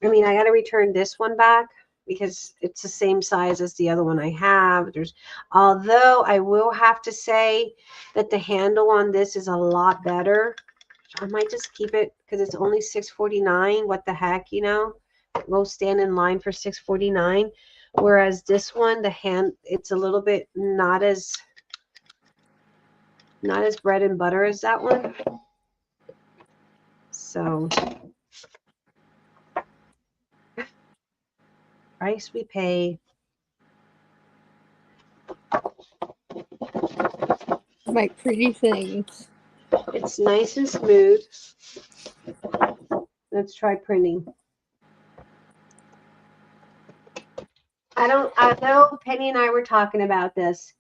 I mean, I got to return this one back because it's the same size as the other one I have. Although I will have to say that the handle on this is a lot better. I might just keep it because it's only $6.49. What the heck, you know? Go stand in line for $6.49. Whereas this one, it's a little bit not as bread and butter as that one. So price we pay. Make pretty things. It's nice and smooth. Let's try printing. I know Penny and I were talking about this.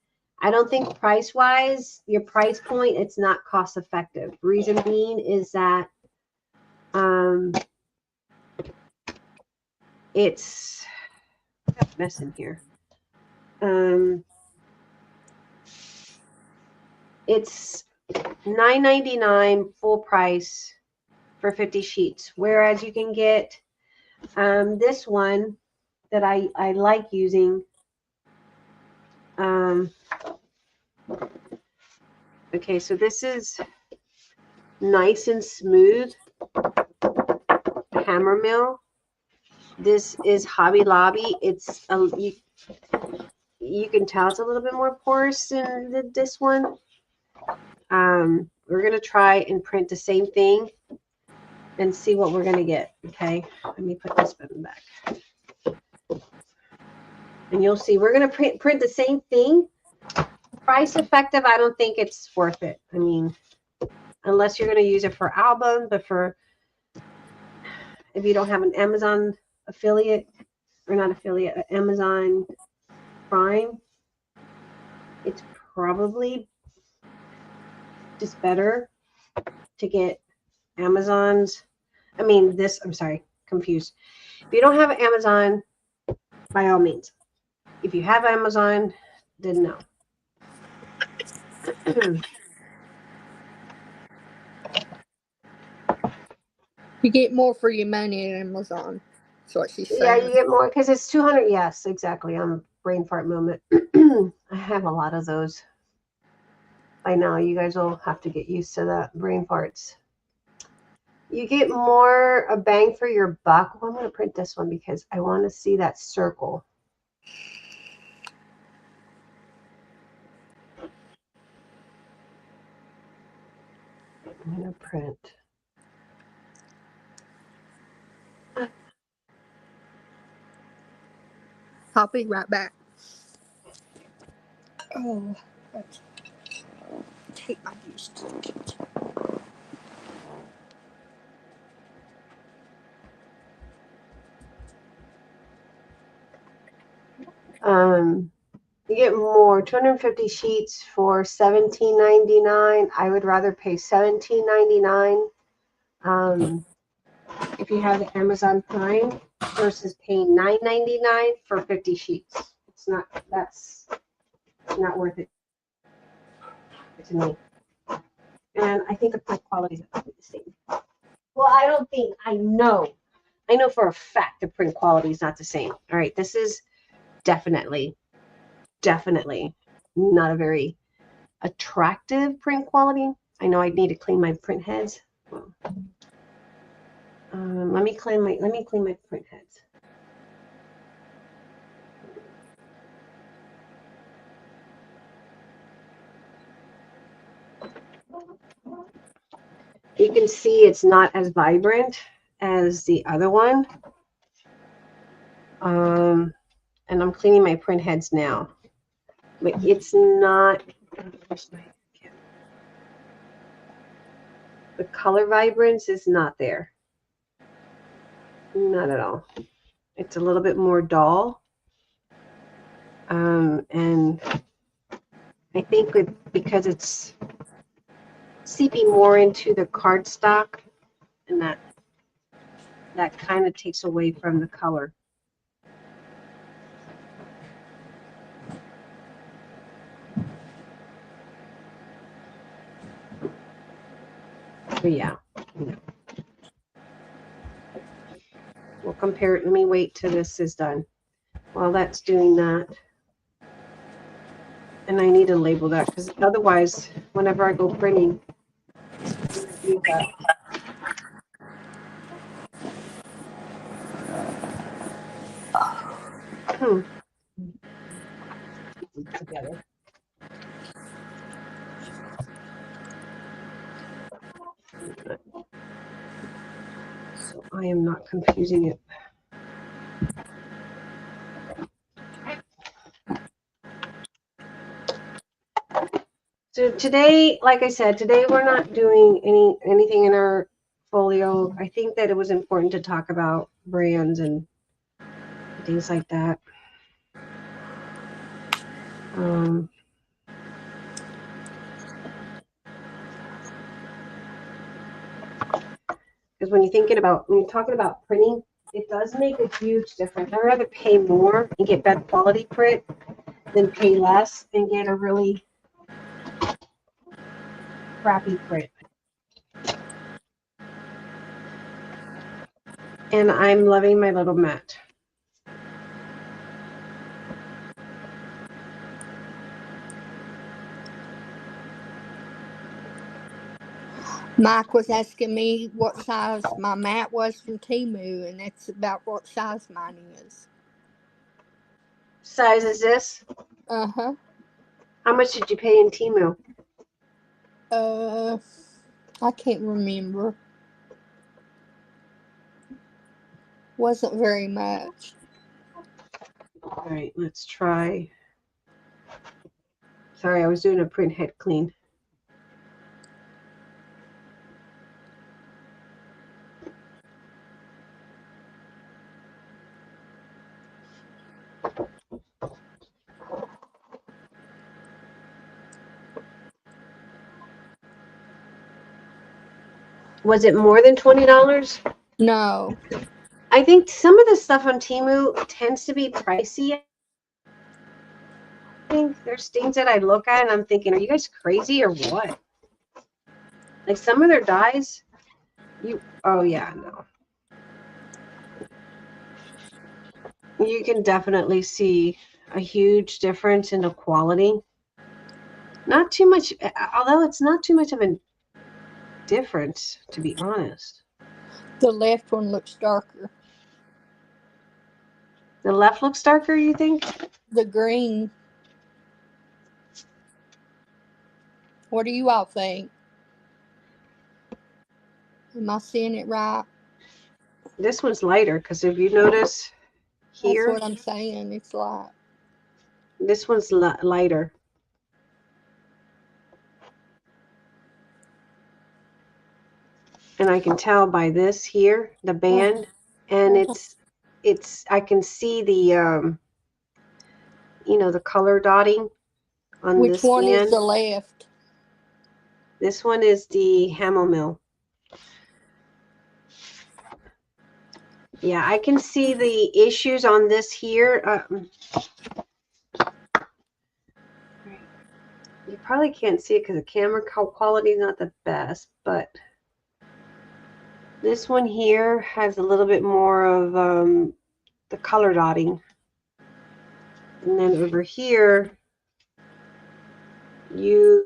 I don't think price-wise, your price point, it's not cost-effective. Reason being is that it's got a mess in here. It's $9.99 full price for 50 sheets, whereas you can get this one that I like using. Okay, so this is nice and smooth hammer mill. This is Hobby Lobby. It's you can tell it's a little bit more porous than this one. We're gonna try and print the same thing and see what we're gonna get. Okay, let me put this button back, and you'll see we're gonna print the same thing. Price effective, I don't think it's worth it. I mean, unless you're gonna use it for album, but if you don't have an Amazon affiliate, or not affiliate, Amazon Prime, it's probably just better to get Amazon's. I'm sorry, confused. If you don't have Amazon, by all means. If you have Amazon, then no. You get more for your money at Amazon. That's what she's saying. Yeah, you get more because it's 200. Yes, exactly. I'm brain fart moment. I have a lot of those. By now, you guys will have to get used to that brain farts. You get more a bang for your buck. Well, I'm going to print this one because I want to see that circle. I'm going to print. I'll be right back. Oh, let's take my used to it. You get more 250 sheets for $17.99. I would rather pay $17.99 if you have Amazon Prime versus paying $9.99 for 50 sheets. That's not worth it to me. And I think the print quality is probably the same. Well, I know for a fact the print quality is not the same. All right, this is definitely not a very attractive print quality. I know I need to clean my print heads. Let me clean my print heads. You can see it's not as vibrant as the other one. And I'm cleaning my print heads now. But it's not, the color vibrance is not there. Not at all. It's a little bit more dull. And I think because it's seeping more into the cardstock, and that kind of takes away from the color. But yeah. We'll compare it. Let me wait till this is done. While that's doing that. And I need to label that because otherwise, whenever I go printing, do that. Together. So I am not confusing it. So today, like I said, today we're not doing anything in our folio. I think that it was important to talk about brands and things like that. Because when you're talking about printing, it does make a huge difference. I'd rather pay more and get better quality print than pay less and get a really crappy print. And I'm loving my little mat. Mike was asking me what size my mat was from Temu, and that's about what size mine is. Size is this? Uh-huh. How much did you pay in Temu? I can't remember. Wasn't very much. All right, let's try. Sorry, I was doing a print head clean. Was it more than $20? No. I think some of the stuff on Temu tends to be pricey. I think there's things that I look at and I'm thinking, are you guys crazy or what? Like some of their dyes, oh yeah, no. You can definitely see a huge difference in the quality. Not too much, although it's not too much of a difference, to be honest. The left one looks darker. The left looks darker, you think? The green. What do you all think? Am I seeing it right? This one's lighter because if you notice here, that's what I'm saying. It's light. This one's lighter. And I can tell by this here, the band, and it's I can see the the color dotting on Which this one band. is the left? This one is the chamomile. Yeah, I can see the issues on this here. You probably can't see it because the camera quality is not the best, but this one here has a little bit more of the color dotting. And then over here, you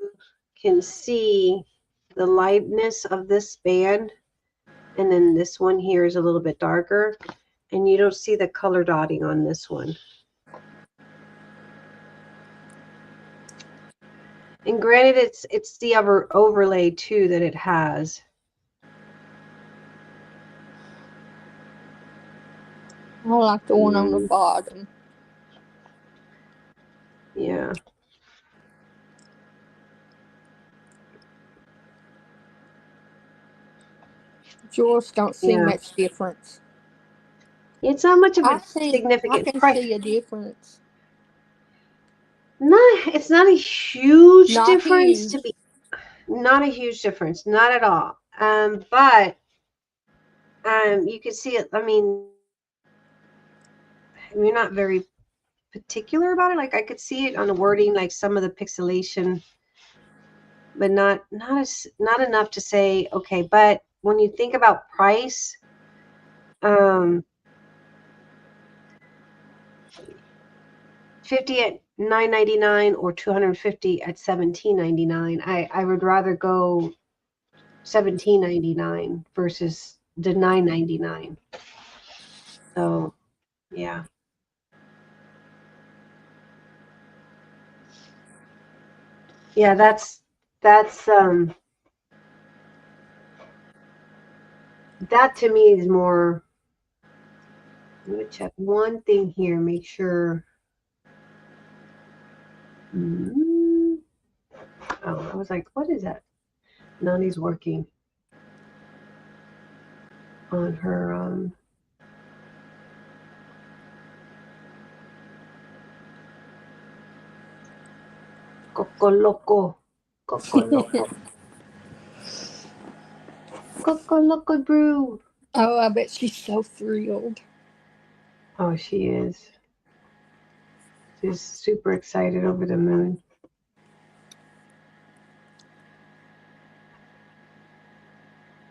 can see the lightness of this band, and then this one here is a little bit darker, and you don't see the color dotting on this one. And granted, it's the overlay too that it has. I like the one on the bottom. Yeah. Yours don't see much difference. It's not much of a significant I can price. see a difference. It's not a huge difference Huge. to be. Not a huge difference, not at all. But you can see it. I mean, you're not very particular about it. Like I could see it on the wording, like some of the pixelation, but not enough to say okay. But when you think about price, 50 at $9.99 or 250 at $17.99. I would rather go $17.99 versus the $9.99. So yeah. Yeah, that's that to me is more. I'm gonna check one thing here, make sure. Oh, I was like, what is that? Nani's working on her Coco Loco. Coco Loco. Coco Loco brew. Oh, I bet she's so thrilled. Oh, she is. She's super excited, over the moon.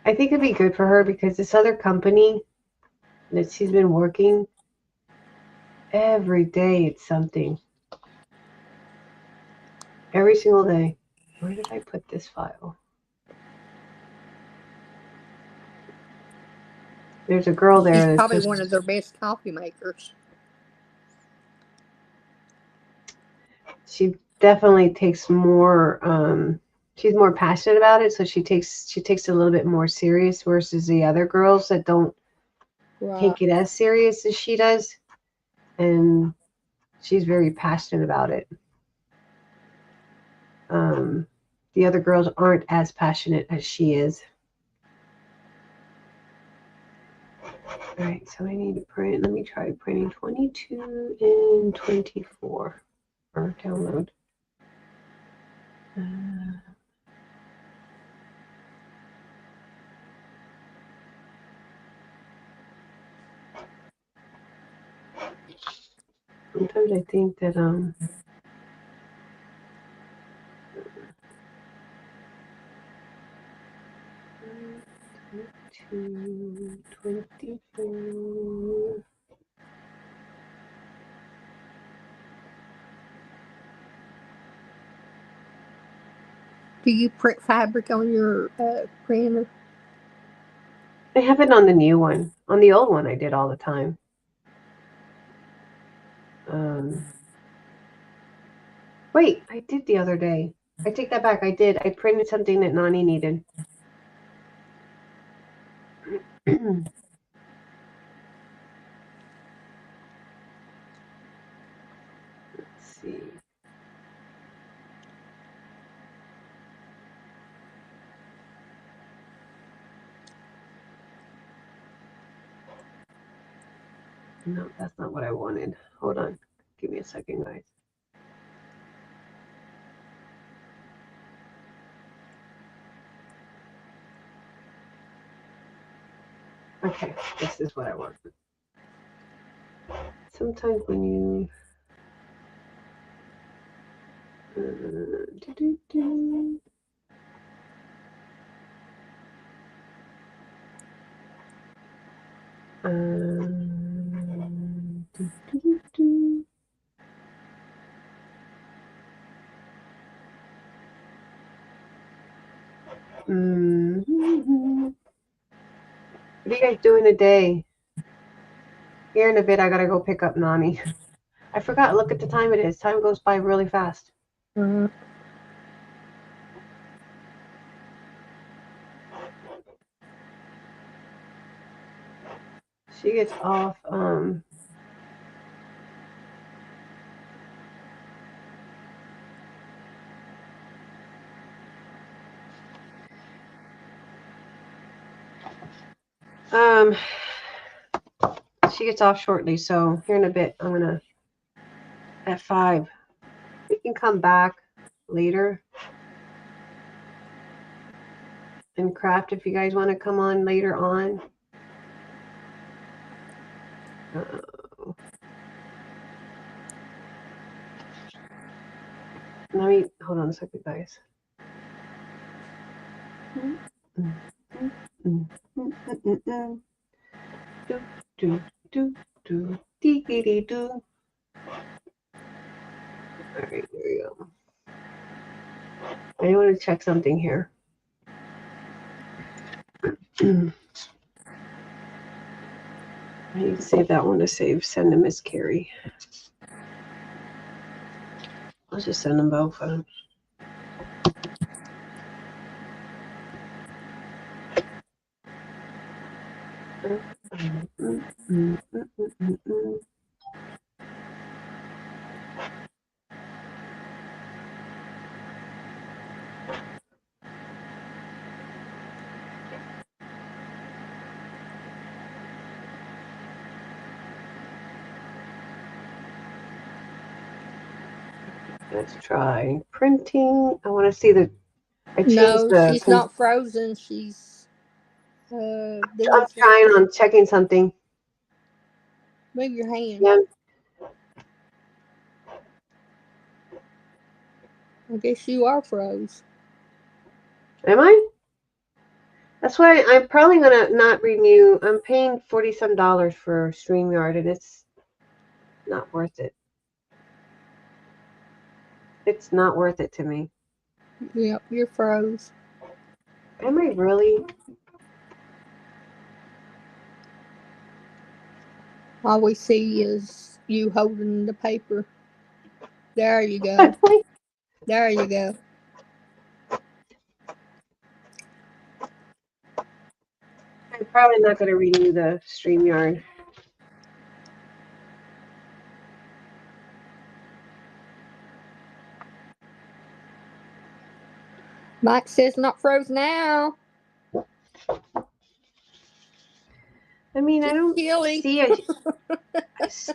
I think it'd be good for her because this other company that she's been working, every day it's something. Every single day. Where did I put this file? There's a girl there. She's probably one of their best coffee makers. She definitely takes more. She's more passionate about it, so she takes it a little bit more serious versus the other girls that don't take it as serious as she does. And she's very passionate about it. The other girls aren't as passionate as she is. All right, so I need to print. Let me try printing 22 and 24 or download. Sometimes I think that 24. Do you print fabric on your printer? I have it on the new one. On the old one, I did all the time. Wait, I did the other day. I take that back. I did. I printed something that Nani needed. Let's see. No, that's not what I wanted. Hold on. Give me a second, guys. Okay, this is what I want. Sometimes when you Mm-hmm. What are you guys doing today? Here in a bit, I gotta go pick up Nani. I forgot. Look at the time it is. Time goes by really fast. Mm-hmm. She gets off. She gets off shortly, so here in a bit, I'm gonna at 5. We can come back later and craft if you guys want to come on later on. Let me hold on a second, guys. All right, there we go. I want to check something here. I need to save that one to send to Miss Carrie. I'll just send them both. Let's try printing. I want to see the. I changed No, the. she's not frozen. She's I'm doing trying something. on checking something. Move your hand. Yeah. I guess you are froze. Am I? That's why I'm probably gonna not renew. I'm paying $40-some for StreamYard, and it's not worth it. It's not worth it to me. Yep, you're froze. Am I really? All we see is you holding the paper. There you go. There you go. I'm probably not gonna renew the StreamYard. Mike says not froze now. I mean, Just I don't chilly. see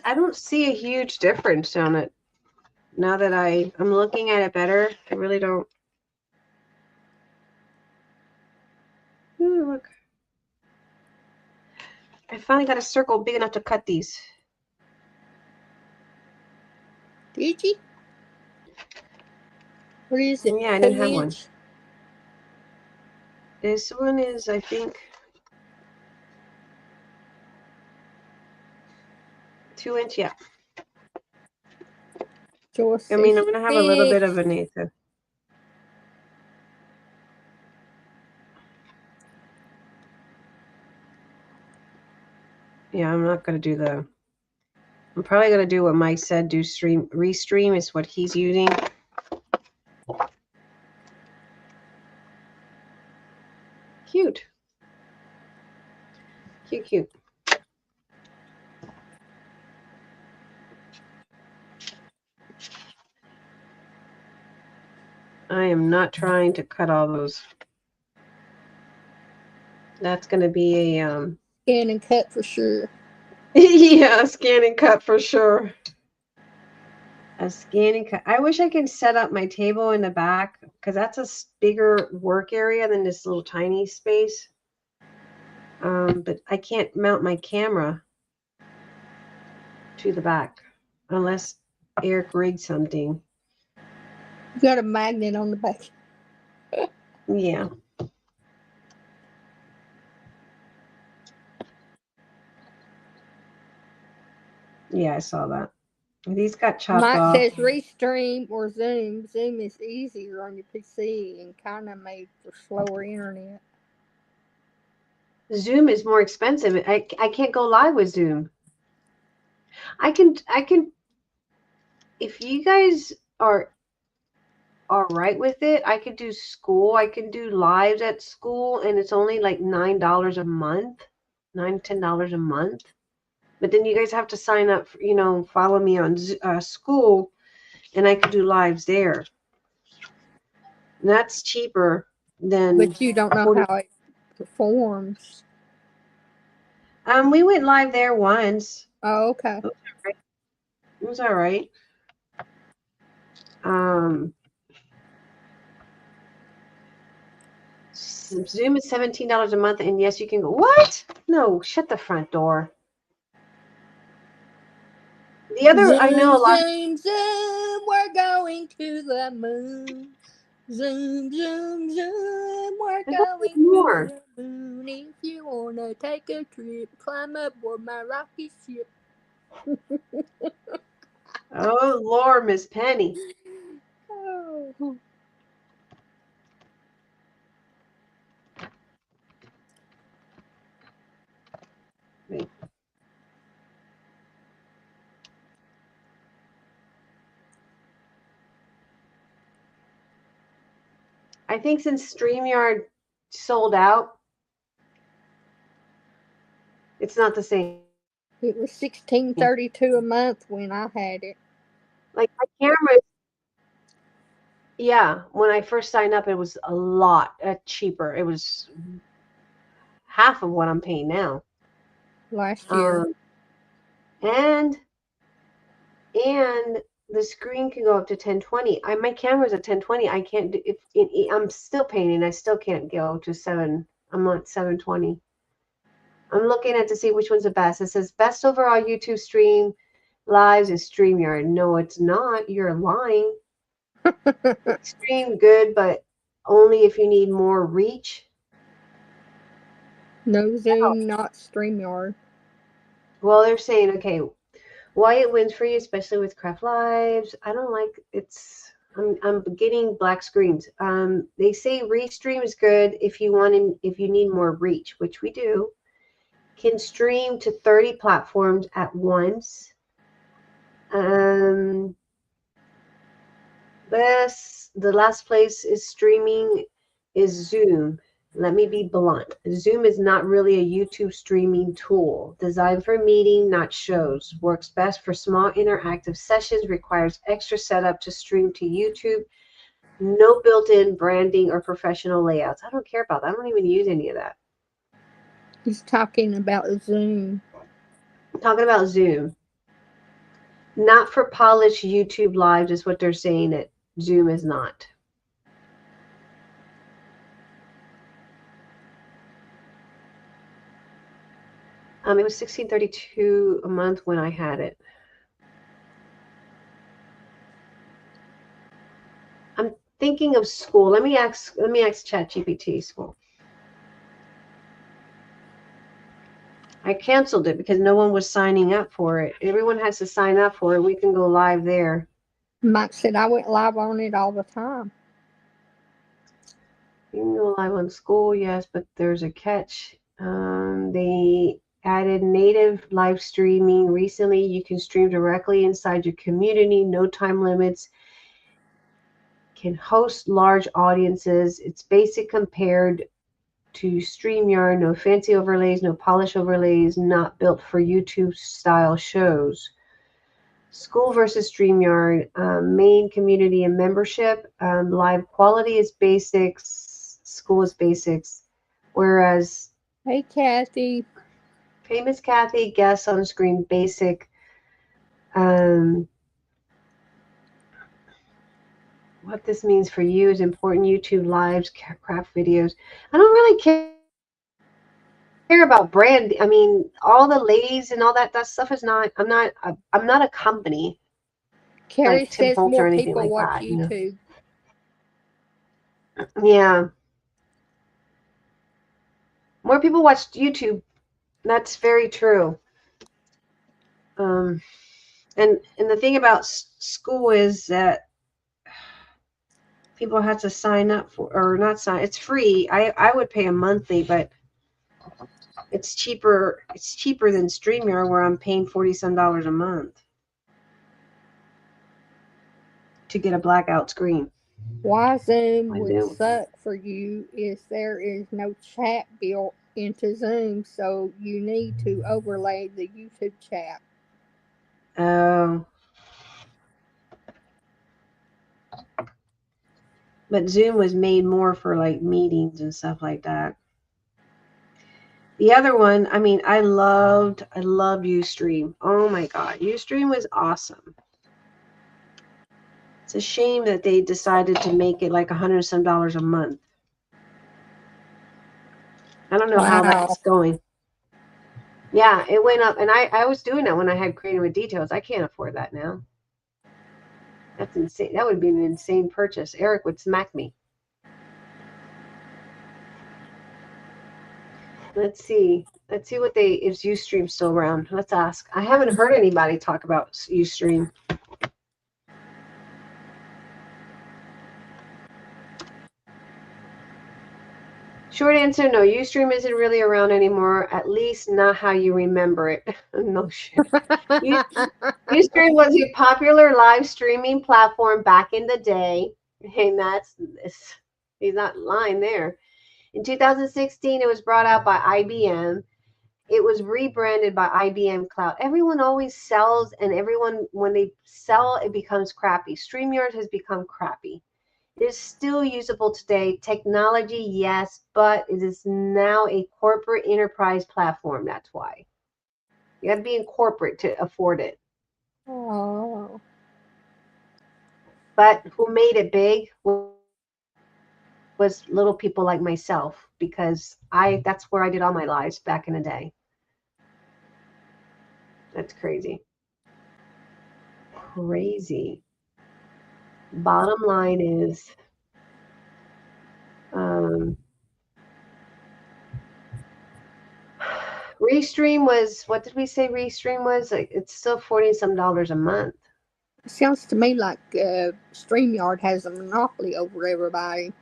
I don't see a huge difference on it. Now that I'm looking at it better, I really don't. Ooh, look. I finally got a circle big enough to cut these. Did you? What is it? Yeah, I didn't have one. This one is, I think, 2-inch. Yeah. Joyce I mean, I'm says gonna have a little bit of 6. an eighth. Yeah, I'm not gonna do the. I'm probably gonna do what Mike said. Do restream is what he's using. Cute. Cute, cute. I am not trying to cut all those. That's gonna be a Scan and cut for sure. yeah, scan and cut for sure. A scan and cut. I wish I could set up my table in the back because that's a bigger work area than this little tiny space. But I can't mount my camera to the back unless Eric rigged something. You got a magnet on the back. Yeah. Yeah, I saw that. These got chopped Mike off. says Restream or Zoom. Zoom is easier on your PC and kind of made for slower internet. Zoom is more expensive. I can't go live with Zoom. I can if you guys are all right with it, I could do school. I can do lives at school, and it's only like $9 a month, $10 a month. But then you guys have to sign up, for, follow me on school, and I could do lives there. And that's cheaper than. But you don't know 40. how it performs. We went live there once. Oh, okay. It was all right. Zoom is $17 a month, and yes, you can go. What? No, shut the front door. The other, Zoom, I know a lot. Zoom, Zoom, we're going to the moon. Zoom, Zoom, Zoom, we're going More. to the moon. If you want to take a trip, climb aboard my rocket ship. Oh, Lord, Miss Penny. Oh. Wait. I think since StreamYard sold out, it's not the same. It was $16.32 a month when I had it. Like my camera, yeah, when I first signed up, it was a lot cheaper. It was half of what I'm paying now. Last year. And the screen can go up to 1020. My camera's at 1020. I can't do I'm still painting. I still can't go to 7. I'm at 720. I'm looking at to see which one's the best. It says best overall YouTube stream lives is StreamYard. No, it's not. You're lying. Stream good, but only if you need more reach. No Zoom, not StreamYard. Well, they're saying, okay, why it wins for you, especially with craft lives. I don't like it's. I'm getting black screens. They say Restream is good if you need more reach, which we do. Can stream to 30 platforms at once. The last place is streaming is Zoom. Let me be blunt. Zoom is not really a YouTube streaming tool. Designed for meeting, not shows. Works best for small interactive sessions. Requires extra setup to stream to YouTube. No built-in branding or professional layouts. I don't care about that. I don't even use any of that. He's talking about Zoom. I'm talking about Zoom. Not for polished YouTube lives is what they're saying that Zoom is not. It was $16.32 a month when I had it. I'm thinking of school. Let me ask ChatGPT school. I canceled it because no one was signing up for it. Everyone has to sign up for it. We can go live there. Mike said I went live on it all the time. You can go live on school, yes, but there's a catch. They added native live streaming recently. You can stream directly inside your community, no time limits. Can host large audiences. It's basic compared to StreamYard. No fancy overlays, no polish overlays, not built for YouTube style shows. School versus StreamYard, main community and membership. Live quality is basics, school is basics. Whereas, hey, Kathy. famous Kathy, guest on screen, basic. What this means for you is important. YouTube lives, craft videos. I don't really care about brand. I mean, all the ladies and all that stuff is not. I'm not a company. Carrie Like Tim says Holtz or more anything people like watch that. YouTube. Yeah. More people watch YouTube. That's very true. And the thing about school is that people have to sign up for, or not sign. It's free. I would pay a monthly, but it's cheaper. It's cheaper than StreamYard, where I'm paying $40 a month to get a blackout screen. Why Zoom I would do. suck for you is there is no chat built into Zoom, so you need to overlay the YouTube chat. Oh, but Zoom was made more for like meetings and stuff like that. The other one, I mean, I loved Ustream. Oh my God, Ustream was awesome. It's a shame that they decided to make it like $100 some a month. I don't know how Wow. that's going. Yeah, it went up, and I was doing that when I had Creative with Details. I can't afford that now. That's insane. That would be an insane purchase. Eric would smack me. Let's see. Let's see what they, is Ustream still around? Let's ask. I haven't heard anybody talk about Ustream. Short answer, no. Ustream isn't really around anymore. At least not how you remember it. No shit. Ustream was a popular live streaming platform back in the day. And he's not lying there. In 2016, it was brought out by IBM. It was rebranded by IBM Cloud. Everyone always sells, and everyone, when they sell, it becomes crappy. StreamYard has become crappy. It is still usable today. Technology, yes, but it is now a corporate enterprise platform. That's why. You got to be in corporate to afford it. Oh. But who made it big was little people like myself, because that's where I did all my lives back in the day. That's crazy. Crazy. Bottom line is, Restream was, what did we say Restream was? Like, it's still $40 some a month. It sounds to me like StreamYard has a monopoly over everybody.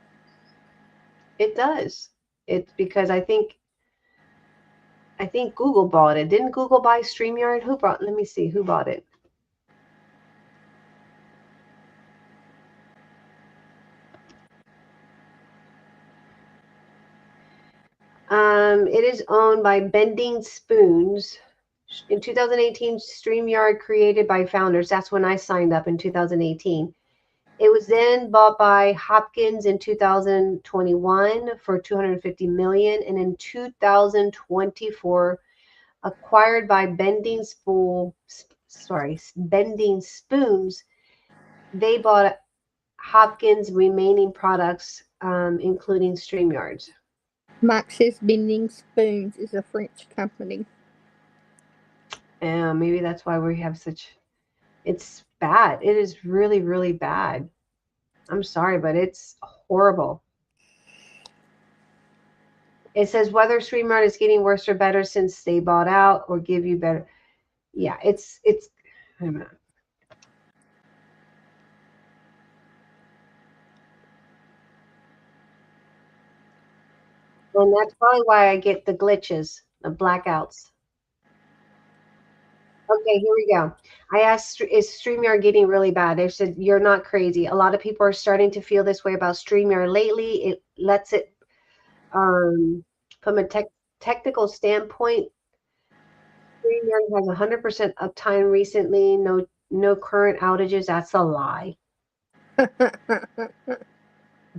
It does. It's because I think Google bought it. Didn't Google buy StreamYard? Let me see, who bought it? It is owned by Bending Spoons. In 2018, StreamYard created by founders. That's when I signed up in 2018. It was then bought by Hopkins in 2021 for $250 million, and in 2024 acquired by Bending Spoons. They bought Hopkins' remaining products, including StreamYards. Max's Bending Spoons is a French company. And maybe that's why we have such. It's bad. It is really, really bad. I'm sorry, but it's horrible. It says whether StreamYard is getting worse or better since they bought out, or give you better. Yeah, it's. Wait a minute. And that's probably why I get the glitches, the blackouts. Okay, here we go. I asked, is StreamYard getting really bad? They said, you're not crazy. A lot of people are starting to feel this way about StreamYard lately. It lets it, from a technical standpoint, StreamYard has 100% uptime recently. No current outages. That's a lie.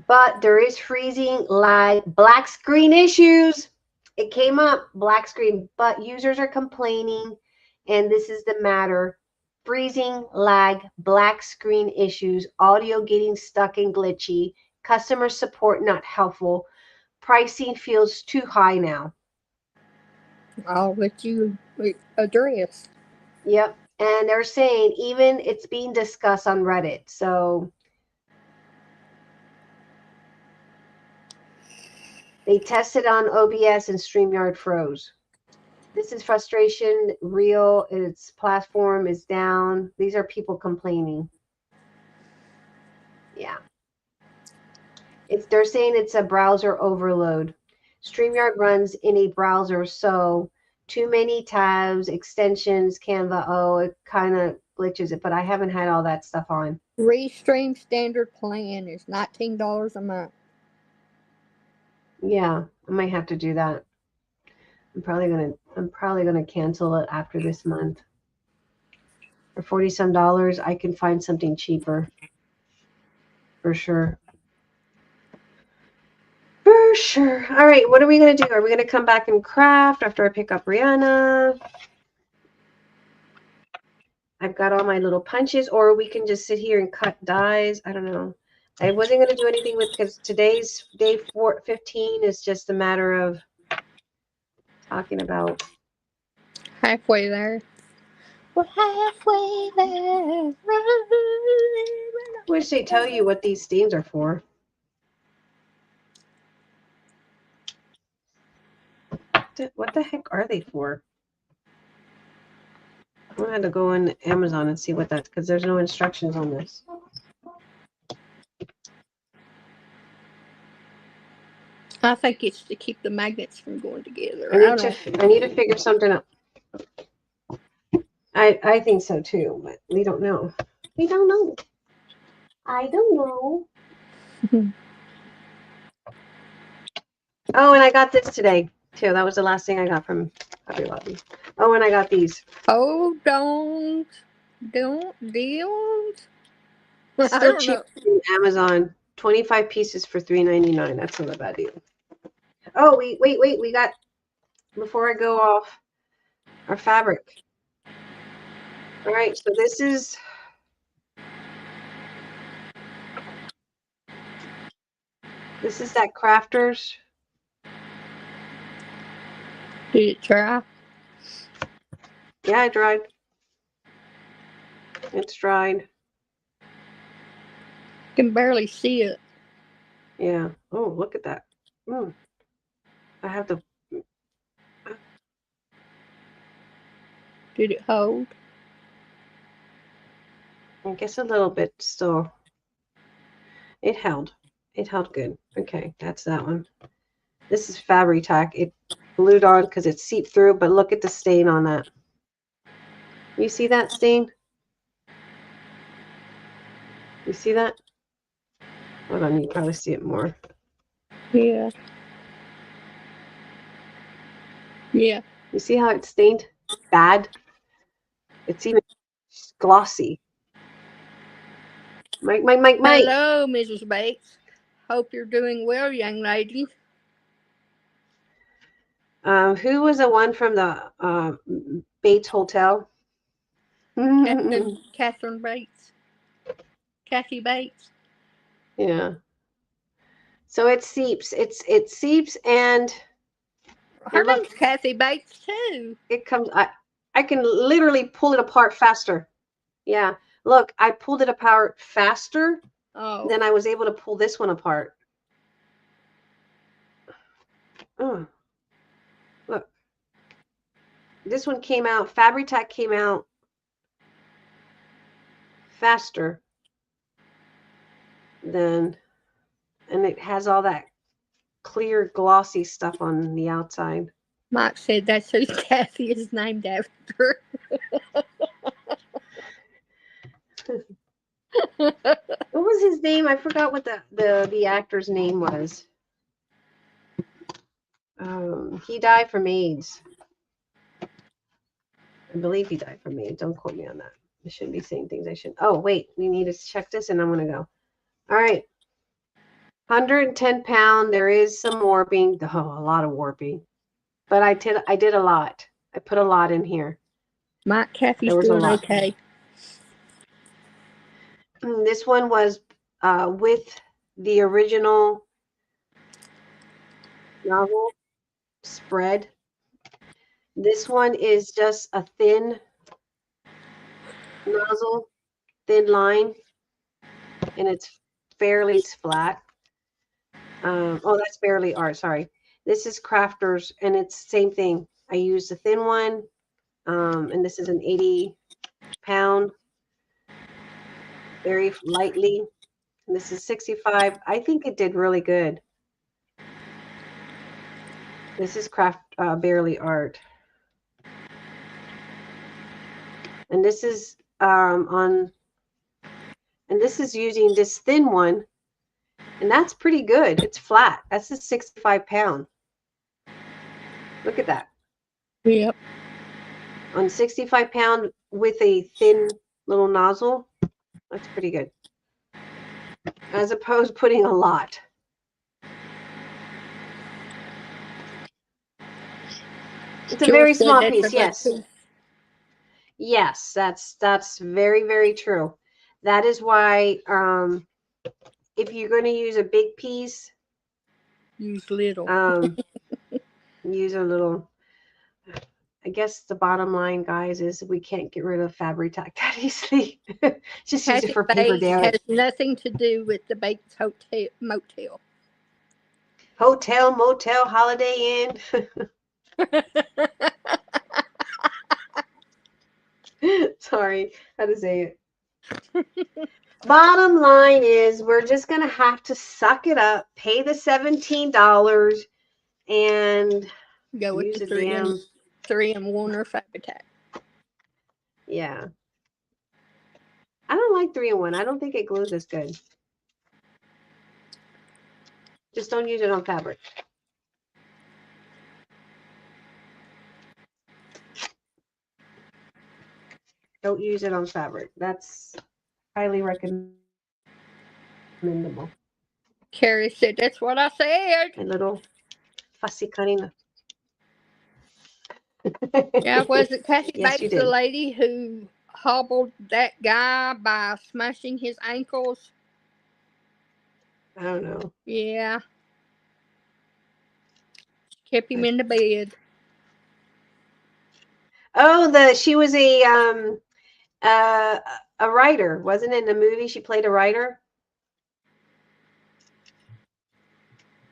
But there is freezing, lag, black screen issues. It came up, black screen, but users are complaining, and this is the matter. Freezing, lag, black screen issues, audio getting stuck and glitchy, customer support not helpful, pricing feels too high now. I'll let you address. Yep. And they're saying even it's being discussed on Reddit. So they tested on OBS and StreamYard froze. This is frustration real. Its platform is down. These are people complaining. Yeah. They're saying it's a browser overload. StreamYard runs in a browser, so too many tabs, extensions, Canva. Oh, it kind of glitches it, but I haven't had all that stuff on. Restream standard plan is $19 a month. Yeah, I might have to do that. I'm probably gonna cancel it after this month. For $40-some, I can find something cheaper. For sure. For sure. All right, what are we gonna do? Are we gonna come back and craft after I pick up Rihanna? I've got all my little punches, or we can just sit here and cut dies. I don't know. I wasn't going to do anything with, because today's day 15 is just a matter of talking about. Halfway there. We're halfway there. I wish they tell you what these themes are for. What the heck are they for? I'm going to have to go on Amazon and see what that's, because there's no instructions on this. I think it's to keep the magnets from going together. I need to figure something out. I think so too, but we don't know. We don't know. I don't know. Oh, and I got this today too. That was the last thing I got from Hobby Lobby. Oh, and I got these. Oh, don't. Still cheap on Amazon. 25 pieces for $3.99. That's not a bad deal. Oh, wait. We got, before I go off, our fabric. All right, so this is that Crafters. Did it dry? Yeah, it dried. It's dried. Can barely see it. Yeah. Oh, look at that. I have the. Did it hold? I guess a little bit still. It held. It held good. Okay, that's that one. This is Fabri-Tac. It glued on because it seeped through, but look at the stain on that. You see that stain? You see that? Hold on, you can probably see it more. Yeah. Yeah. You see how it's stained? Bad. It's even glossy. Mike. Hello, Mrs. Bates. Hope you're doing well, young lady. Who was the one from the Bates Hotel? Catherine Bates. Kathy Bates. Yeah. So it seeps. It seeps, and her name's Kathy Bates too. It comes. I can literally pull it apart faster. Yeah. Look, I pulled it apart faster than I was able to pull this one apart. Oh. Look. This one came out. Fabri-Tac came out faster than, and it has all that clear, glossy stuff on the outside. Mike said that's who Kathy is named after. What was his name? I forgot what the actor's name was. He died from AIDS. I believe he died from AIDS. Don't quote me on that. I shouldn't be saying things I shouldn't. Oh, wait. We need to check this, and I'm going to go. All right. 110 pound. There is some warping. Oh, a lot of warping. But I did a lot. I put a lot in here. Mike, Kathy's doing okay. This one was with the original novel spread. This one is just a thin nozzle, thin line, and it's fairly flat. Oh, that's barely art. Sorry. This is Crafters, and it's the same thing. I used the thin one, and this is an 80-pound, very lightly. And this is 65. I think it did really good. This is Craft Barely Art. And this is and this is using this thin one, and that's pretty good. It's flat. That's a 65-pound. Look at that. Yep. On 65-pound with a thin little nozzle, that's pretty good. As opposed to putting a lot. It's a very small piece, yes. Yes, that's very, very true. That is why if you're going to use a big piece, use little. Use a little. I guess the bottom line, guys, is we can't get rid of Fabri-Tac that easily. Just use it for paper damage. Has nothing to do with the Bates Hotel Motel. Hotel, motel, Holiday Inn. Sorry, how to say it. Bottom line is we're just going to have to suck it up, pay the $17, and go with use the a 3-in-1 or Fabri-Tac. Yeah. I don't like 3-in-1. I don't think it glues as good. Just don't use it on fabric. Don't use it on fabric. That's highly recommendable. Carrie said, that's what I said. A little fussy cutting. Yeah, was it Kathy Yes, Bates, the lady who hobbled that guy by smashing his ankles? I don't know. Yeah. Kept him in the bed. Oh, she was a writer, wasn't it? In the movie, she played a writer,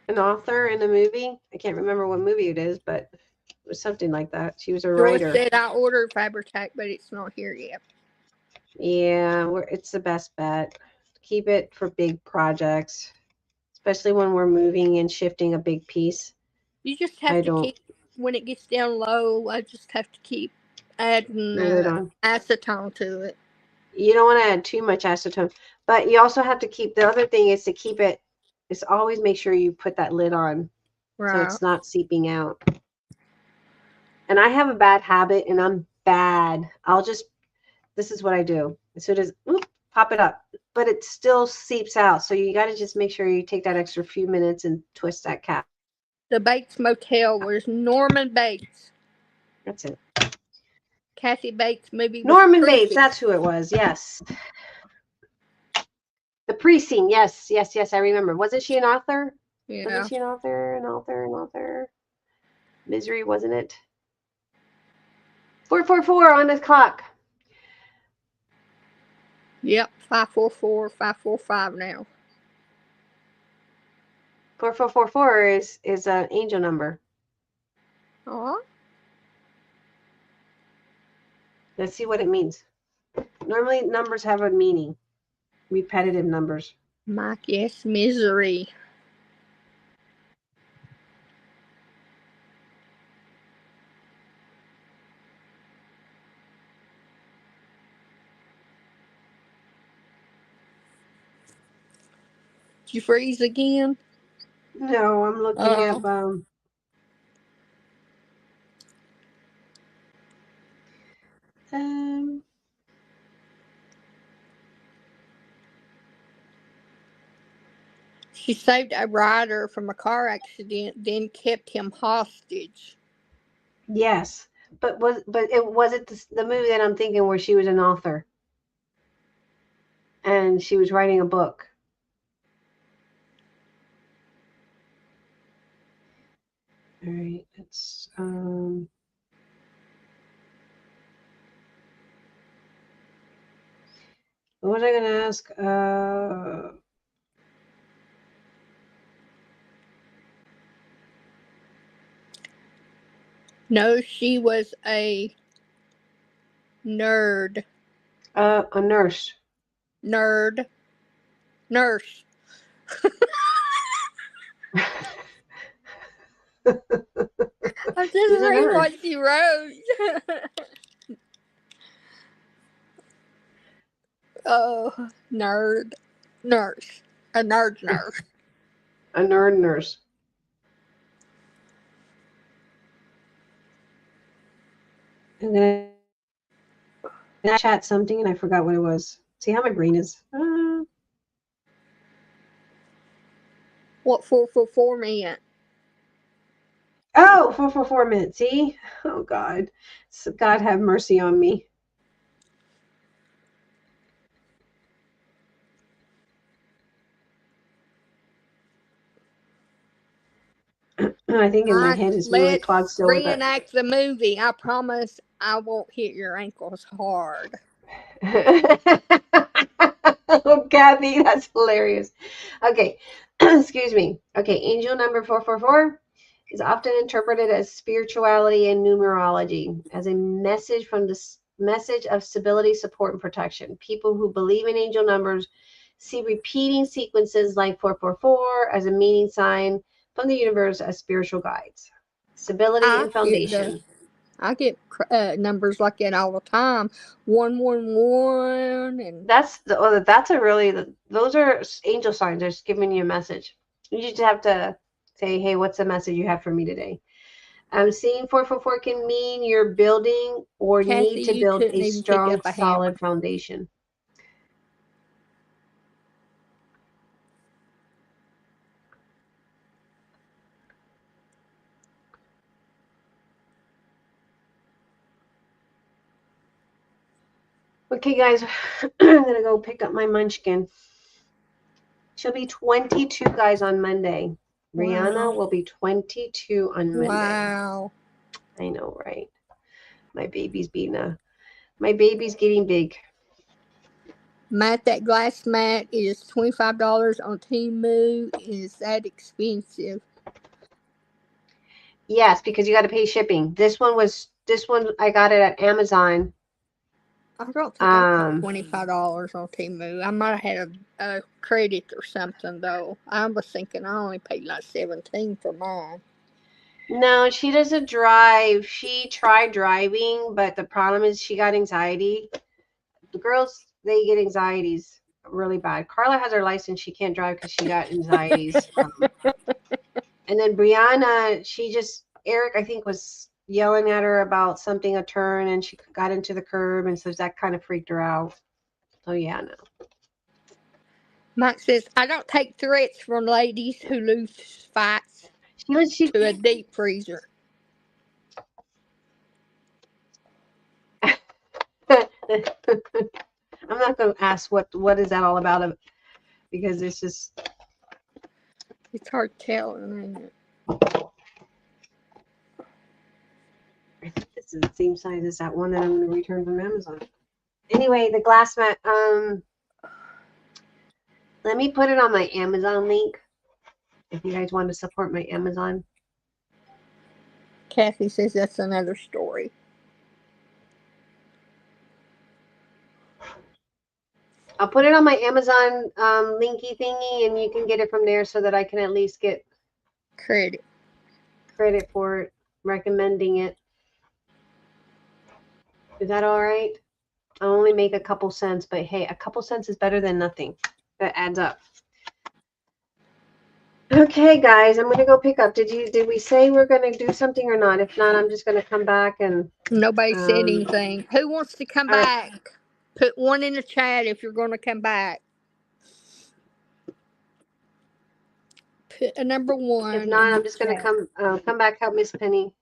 an author in the movie. I can't remember what movie it is, but it was something like that. She was a writer. Joyce said I ordered Fabri-Tac, but it's not here yet. Yeah, it's the best bet. Keep it for big projects, especially when we're moving and shifting a big piece. You just have to keep, when it gets down low, I just have to keep adding acetone to it. You don't want to add too much acetone, but you also have to keep, the other thing is to keep it, is always make sure you put that lid on, right, so it's not seeping out. And I have a bad habit, and I'm bad. This is what I do. As soon as, pop it up, but it still seeps out. So you got to just make sure you take that extra few minutes and twist that cap. The Bates Motel was Norman Bates. That's it. Kathy Bates movie. Norman Bates, that's who it was. Yes. The Precinct. Yes. I remember. Wasn't she an author? Yeah. Wasn't she an author? Misery, wasn't it? 444 on the clock. Yep, 544, 545 now. 4444 is an angel number. Aw. Let's see what it means. Normally numbers have a meaning. Repetitive numbers. Mike, yes, misery. Did you freeze again? No, I'm looking at She saved a rider from a car accident, then kept him hostage. Yes, but was it the movie that I'm thinking where she was an author and she was writing a book? All right, it's what was I going to ask? No, she was a nerd. A nurse. Nerd. Nurse. I'm She's just a reading nerd. what she wrote. Oh, nerd. Nurse. A nerd nurse. A nerd nurse. I'm gonna chat something and I forgot what it was. See how my brain is. What 444 meant? Oh, 444 minutes. See? Oh God. So God have mercy on me. I think in my head is really clogged Let's still with that. reenact the movie. I promise I won't hit your ankles hard. Oh, Kathy, that's hilarious. Okay, excuse me. Okay, angel number 444 is often interpreted as spirituality and numerology, as a message from the message of stability, support, and protection. People who believe in angel numbers see repeating sequences like 444 as a meaning sign from the universe as spiritual guides. Stability and foundation. I get numbers like that all the time. 111 and That's a really, those are angel signs. They're just giving you a message. You just have to say, hey, what's the message you have for me today? I'm seeing 444 can mean you're building or Kathy, need to you build couldn't a even pick strong, up a hammer. solid foundation. Okay, guys, I'm going to go pick up my munchkin. She'll be 22, guys, on Monday. Wow. Rihanna will be 22 on Monday. Wow. I know, right? My baby's getting big. Matt, that glass mat is $25 on Temu. Is that expensive? Yes, because you got to pay shipping. This one I got it at Amazon. I don't think I paid $25 on Temu. I might have had a credit or something though. I was thinking I only paid like $17 for mine. No, she doesn't drive. She tried driving, but the problem is she got anxiety. The girls, they get anxieties really bad. Carla has her license. She can't drive because she got anxieties. And then Brianna, Eric, I think, was yelling at her about something, a turn, and she got into the curb, and so that kind of freaked her out. So yeah, no. Mike says, I don't take threats from ladies who lose fights to a deep freezer. I'm not going to ask what is that all about, because it's hard telling, isn't it? I think this is the same size as that one that I'm going to return from Amazon. Anyway, the glass mat. Let me put it on my Amazon link if you guys want to support my Amazon. Kathy says that's another story. I'll put it on my Amazon linky thingy, and you can get it from there so that I can at least get credit for it, recommending it. Is that all right? I only make a couple cents, but hey, a couple cents is better than nothing. That adds up. Okay, guys, I'm gonna go pick up. Did we say we're gonna do something or not? If not, I'm just gonna come back and. Nobody said anything. Who wants to come back? Right. Put one in the chat if you're going to come back. Put a number 1. If not, I'm just gonna come back, help Miss Penny.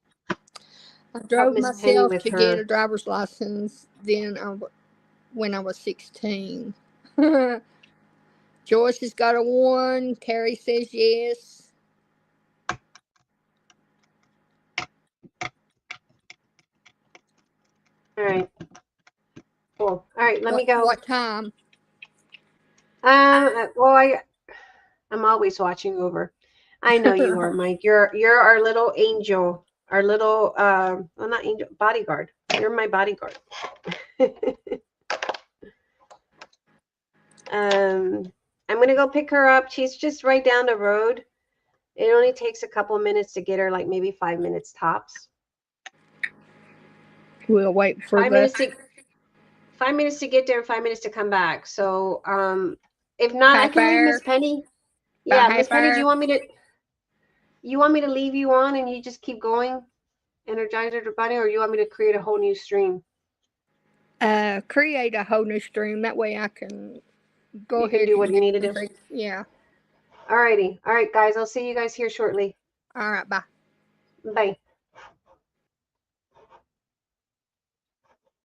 I drove myself to get a driver's license when I was 16. Joyce has got a 1. Carrie says yes. All right. Cool. All right, let me go. What time? Well, I'm always watching over. I know you are, Mike. You're our little angel. our little, well, not angel, bodyguard. You're my bodyguard. I'm going to go pick her up. She's just right down the road. It only takes a couple minutes to get her, like maybe 5 minutes tops. We'll wait for 5 minutes to 5 minutes to get there and 5 minutes to come back. So, if not, I can leave Miss Penny. Yeah, Miss Penny, do you want me to leave you on and you just keep going, Energizer the Bunny, or you want me to create a whole new stream? Create a whole new stream. That way I can go ahead and do what you need to do. Yeah. Alrighty. All right, guys. I'll see you guys here shortly. All right. Bye. Bye.